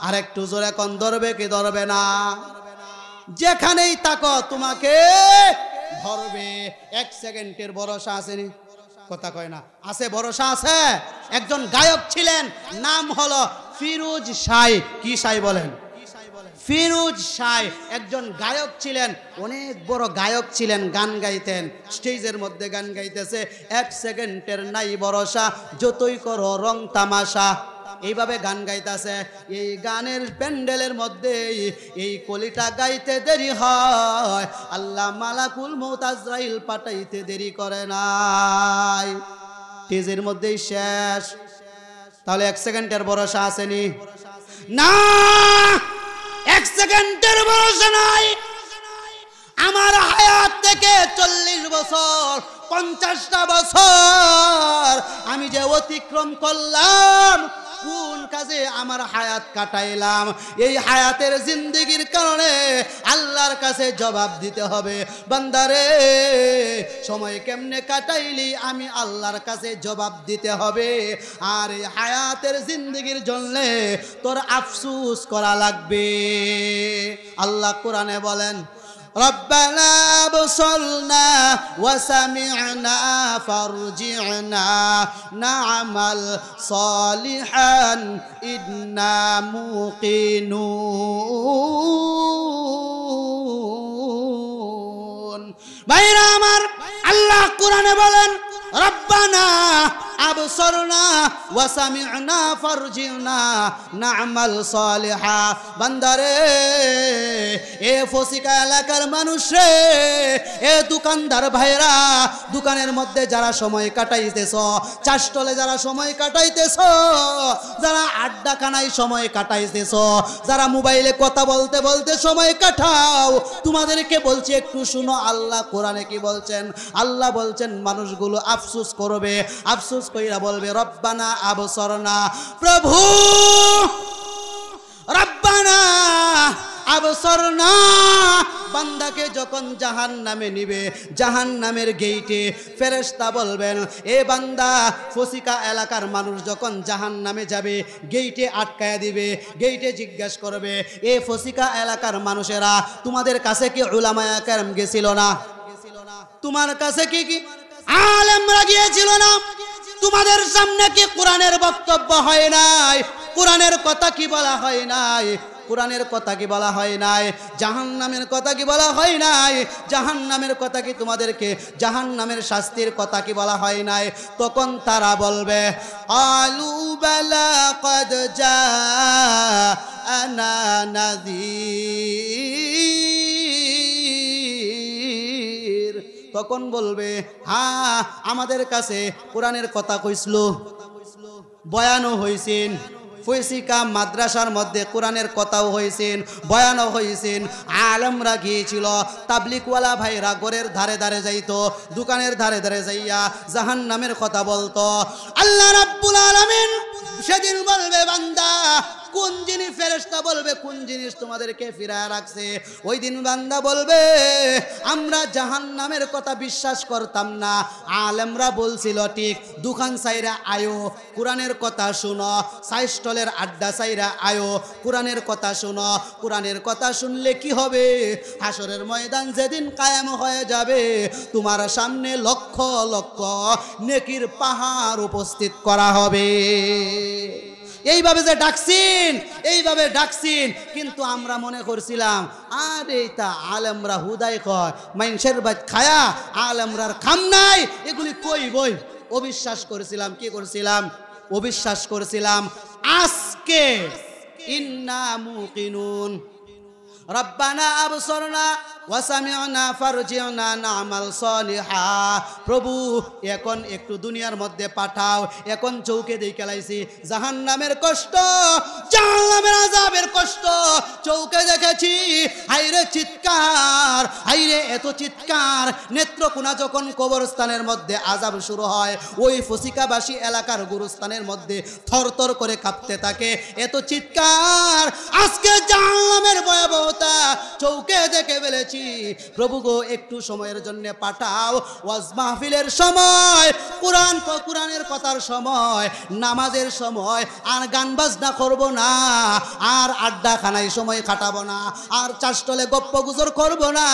আর একটু জোরে কোন, ধরবে কি ধরবে না? যেখানেই তাকো তোমাকে ধরবে। 1 সেকেন্ডের ভরসা আসেনি, কথা কয় না, আছে ভরসা আছে। একজন গায়ক ছিলেন, নাম হলো ফিরোজ শাহ। কি শাহ বলেন? ফিরোজ শাহ একজন গায়ক ছিলেন, অনেক বড় গায়ক ছিলেন, গান গাইতেন, স্টেজের মধ্যে গান গাইতেছে। 1 সেকেন্ডের নাই ভরসা, যতই করো রং তামাশা। এইভাবে গান গাইতেছে। এই গানের প্যান্ডেলের মধ্যে এই কলিটা গাইতে দেরি হয়, আল্লাহ মালাকুল মউত আজরাইল পাঠাইতে দেরি করে নাই, স্টেজের মধ্যেই শেষ। তাহলে 1 সেকেন্ডের ভরসা আসেনি না? 1 সেকেন্ডের ভরসা নাই। আমার হায়াত থেকে 40 বছর, 50টা বছর আমি যে অতিক্রম করলাম, কোন কাজে আমার হায়াত কাটাইলাম, এই হায়াতের জিন্দেগির কারণে আল্লাহর কাছে জবাব দিতে হবে। বান্দারে, সময় কেমনে কাটাইলি, আমি আল্লাহর কাছে জবাব দিতে হবে। আর এই হায়াতের জিন্দেগির জন্য তোর আফসোস করা লাগবে। আল্লাহ কোরআনে বলেন, রব্বানা আবসারনা ওয়া সামি'না ফারজি'না না'মাল সালিহান ইন্না মুকিনুন। ভাইরা আমার, আল্লাহ কোরআনে বলেন, রব্বানা আবসারনা ওয়া সামি'না ফারজি'না না'মাল সালিহা। বান্দারে, এ ফসিকা এলাকার মানুষ রে, এ দোকানদার ভাইরা, দোকানের মধ্যে যারা সময় কাটাইতেছ, চাষতলে যারা সময় কাটাইতেছ, যারা আড্ডাখানায় সময় কাটাইতেছ, যারা মোবাইলে কথা বলতে বলতে সময় কাটাও, তোমাদেরকে বলছি একটু শুনো। আল্লাহ কোরআনে কি বলছেন? আল্লাহ বলছেন মানুষগুলো আফসোস করবে, আফসোস কইরা বলবে, রব্বানা আবসারনা, প্রভু রব্বানা আবসারনা। বান্দাকে যখন জাহান্নামে নিবে, জাহান্নামের গেইটে ফেরেশতা বলবেন, এ বান্দা, ফসিকা এলাকার মানুষ যখন জাহান্নামে যাবে, গেইটে আটকায়া দিবে, গেইটে জিজ্ঞাসা করবে, এ ফসিকা এলাকার মানুষেরা, তোমাদের কাছে কি উলামায়ে কেরাম গেছিল না? তোমার কাছে কি কি আলেমরা গিয়েছিল না? তোমাদের সামনে কি কোরআনের বক্তব্য হয় নাই? কোরআনের কথা কি বলা হয় নাই? কোরআনের কথা কি বলা হয় নাই? জাহান্নামের কথা কি বলা হয় নাই? জাহান্নামের কথা কি তোমাদেরকে, জাহান্নামের শাস্তির কথা কি বলা হয় নাই? তখন তারা বলবে, আলু বালা কদ জাআনা নাযীর। তখন বলবে, হ্যাঁ, আমাদের কাছে কোরআনের কথা কইছিল, বয়ানও হইছেন, ফসিকা মাদ্রাসার মধ্যে কোরআনের কথাও হয়েছেন, বয়ানও হয়েছেন। আলেমরা গিয়েছিল, তাবলিগওয়ালা ভাইরা ঘরের ধারে ধারে যাইতো, দোকানের ধারে ধারে যাইয়া জাহান্নামের কথা বলতো। আল্লাহ রাব্বুল আলামিন সেদিন বলবে, বান্দা, কোন জিনিস, ফেরেশতা বলবে, কোন জিনিস তোমাদেরকে ফিরায় রাখছে? ওই দিন বান্দা বলবে, আমরা জাহান্নামের কথা বিশ্বাস করতাম না, আলেমরা বলছিল ঠিক, দোকান সাইরা আয়ো, কোরআনের কথা শুনো, সাইস্টলের আড্ডা সাইরা আয়ো, কোরআনের কথা শুনো। কোরআনের কথা শুনলে কি হবে? হাসরের ময়দান যেদিন কায়েম হয়ে যাবে, তোমার সামনে লক্ষ লক্ষ নেকির পাহাড় উপস্থিত করা হবে। এইভাবে যে ডাকছিন কিন্তু আমরা মনে করছিলাম আরে এটা আলেমরা হুদাই কয় মানুষের বাদ খায়া আলেমরার খাম নাই এগুলি কই বই অবিশ্বাস করেছিলাম কি করছিলাম অবিশ্বাস করেছিলাম আজকে ইন্না মুকিনুন রব্বানা আবসরনা ওয়াসামি'না ফারজি'না না'মাল সালিহা প্রভু এখন একটু দুনিয়ার মধ্যে পাঠাও এখন চৌকে দেখে লাইছি জাহান্নামের কষ্ট জাহান্নামের আযাবের কষ্ট চৌকে দেখেছি হায়রে চিৎকার হায়রে এত চিৎকার নেত্রকোনা যখন কবরস্থানের মধ্যে আযাব শুরু হয় ওই ফসিকাবাসী এলাকার গুরুস্থানের মধ্যে থরথর করে কাঁপতে থাকে এত চিৎকার আজকে জাহান্নামের ভয়াবহতা চৌকে দেখে ফেলেছি প্রভু গো একটু সময়ের জন্য পাঠাও ওয়াজ মাহফিলের সময় কোরআনের কথার সময় নামাজের সময় আর গান বাজনা করব না আর আড্ডা খানায় সময় কাটাবো না আর চাষতলে গপ্প গুজর করব না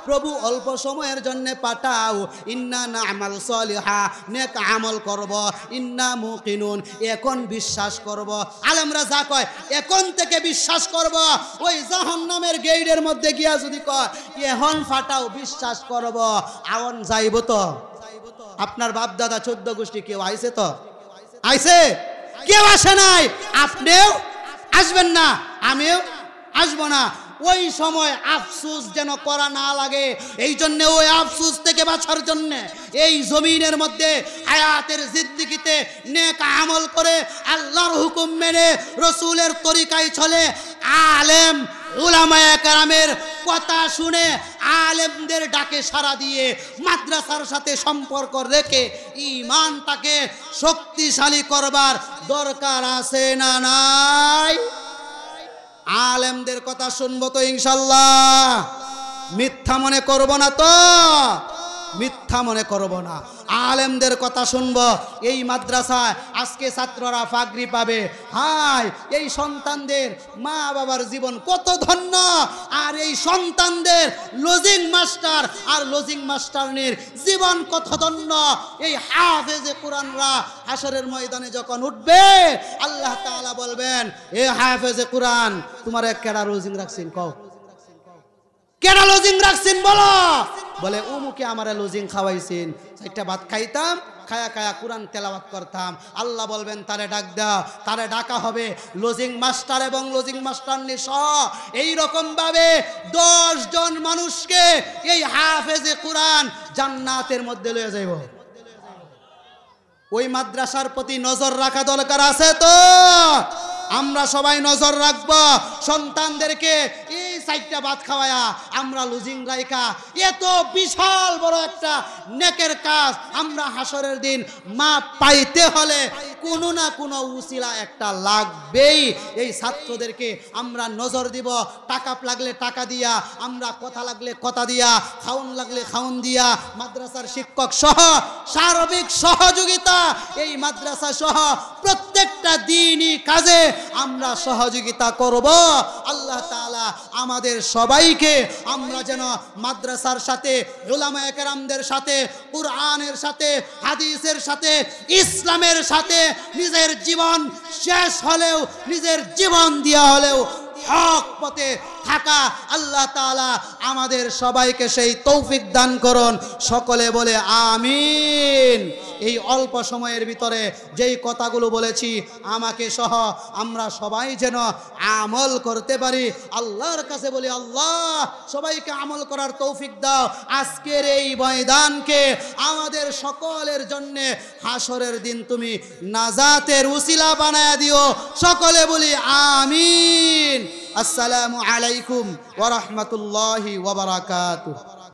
প্রভু অল্প সময়ের জন্য পাঠাও ইন্না না'মাল সালিহা নেক আমল করব ইন্না মুকিনুন এখন বিশ্বাস করব আলেমরা যা কয় এখন থেকে বিশ্বাস করব ওই জাহান্নামের গেইটের মধ্যে গিয়া যদি কয় এখন ফাটাও বিশ্বাস করব আওন যাইব তো আপনার বাপ দাদা 14 গোষ্ঠী কেউ আইছে তো আইছে কেউ আসে নাই আপনিও আসবেন না আমিও আসবো না ওই সময় আফসোস যেন করা না লাগে এই জন্য ওই আফসোস থেকে বাঁচার জন্য এই জমিনের মধ্যে হায়াতের জিন্দেগিতে নেক আমল করে আল্লাহর হুকুম মেনে রাসূলের তরিকায় চলে আলেম উলামায়ে কেরামের কথা শুনে আলেমদের ডাকে সাড়া দিয়ে মাদ্রাসার সাথে সম্পর্ক রেখে ঈমানটাকে শক্তিশালী করবার দরকার আছে না নাই আলেমদের কথা শুনবো তো ইনশাআল্লাহ মিথ্যা মনে করব না তো মিথ্যা মনে করব না আলেমদের কথা শুনবো এই মাদ্রাসায় আজকে ছাত্ররা পাগড়ি পাবে হায় এই সন্তানদের মা বাবার জীবন কত ধন্য আর এই সন্তানদের লজিং মাস্টার আর লজিং মাস্টারনির জীবন কত ধন্য এই হাফেজে কোরআনরা হাশরের ময়দানে যখন উঠবে আল্লাহ তাআলা বলবেন এ হাফেজে কোরআন তোমার কেডা লজিং রাখছেন কও কেডা লজিং রাখছেন বলো বলে উমুকে আমারে লজিং খাওয়াইছেন একটা ভাত খাইতাম খায়া খায়া কোরআন তেলাওয়াত করতাম আল্লাহ বলবেন তারে ডাক দাও তারে ডাকা হবে লজিং মাস্টার এবং লজিং মাস্টারনি সহ এই রকম ভাবে 10 জন মানুষকে এই হাফেজে কোরআন জান্নাতের মধ্যে লয়ে যাইব ওই মাদ্রাসার প্রতি নজর রাখা দরকার আছে তো আমরা সবাই নজর রাখব সন্তানদেরকে এই সাইটটা ভাত খাওয়ায়া আমরা লুজিং রাইকা এত বিশাল বড় একটা নেকের কাজ আমরা হাসরের দিন মা পাইতে হলে কোনো না কোনো উসিলা একটা লাগবেই এই ছাত্রদেরকে আমরা নজর দিব টাকা লাগলে টাকা দিয়া আমরা কথা লাগলে কথা দিয়া খাওন লাগলে খাওন দিয়া মাদ্রাসার শিক্ষক সহ সার্বিক সহযোগিতা এই মাদ্রাসা সহ প্রত্যেকটা দিনই কাজে আমরা সহযোগিতা করব আল্লাহ তাআলা আমাদের সবাইকে আমরা যেন মাদ্রাসার সাথে উলামায়ে কেরামদের সাথে কুরআনের সাথে হাদিসের সাথে ইসলামের সাথে নিজের জীবন শেষ হলেও নিজের জীবন দেয়া হলেও হক পথে থাকা আল্লাহ তাআলা আমাদের সবাইকে সেই তৌফিক দান করুন সকলে বলে আমিন এই অল্প সময়ের ভিতরে যেই কথাগুলো বলেছি আমাকে সহ আমরা সবাই যেন আমল করতে পারি আল্লাহর কাছে বলি আল্লাহ সবাইকে আমল করার তৌফিক দাও আজকের এই ময়দানকে আমাদের সকলের জন্য হাসরের দিন তুমি নাজাতের উসিলা বানায়া দিও সকলে বলি আমিন আসসালামু আলাইকুম ওয়া রাহমাতুল্লাহি ওয়া বারাকাতুহু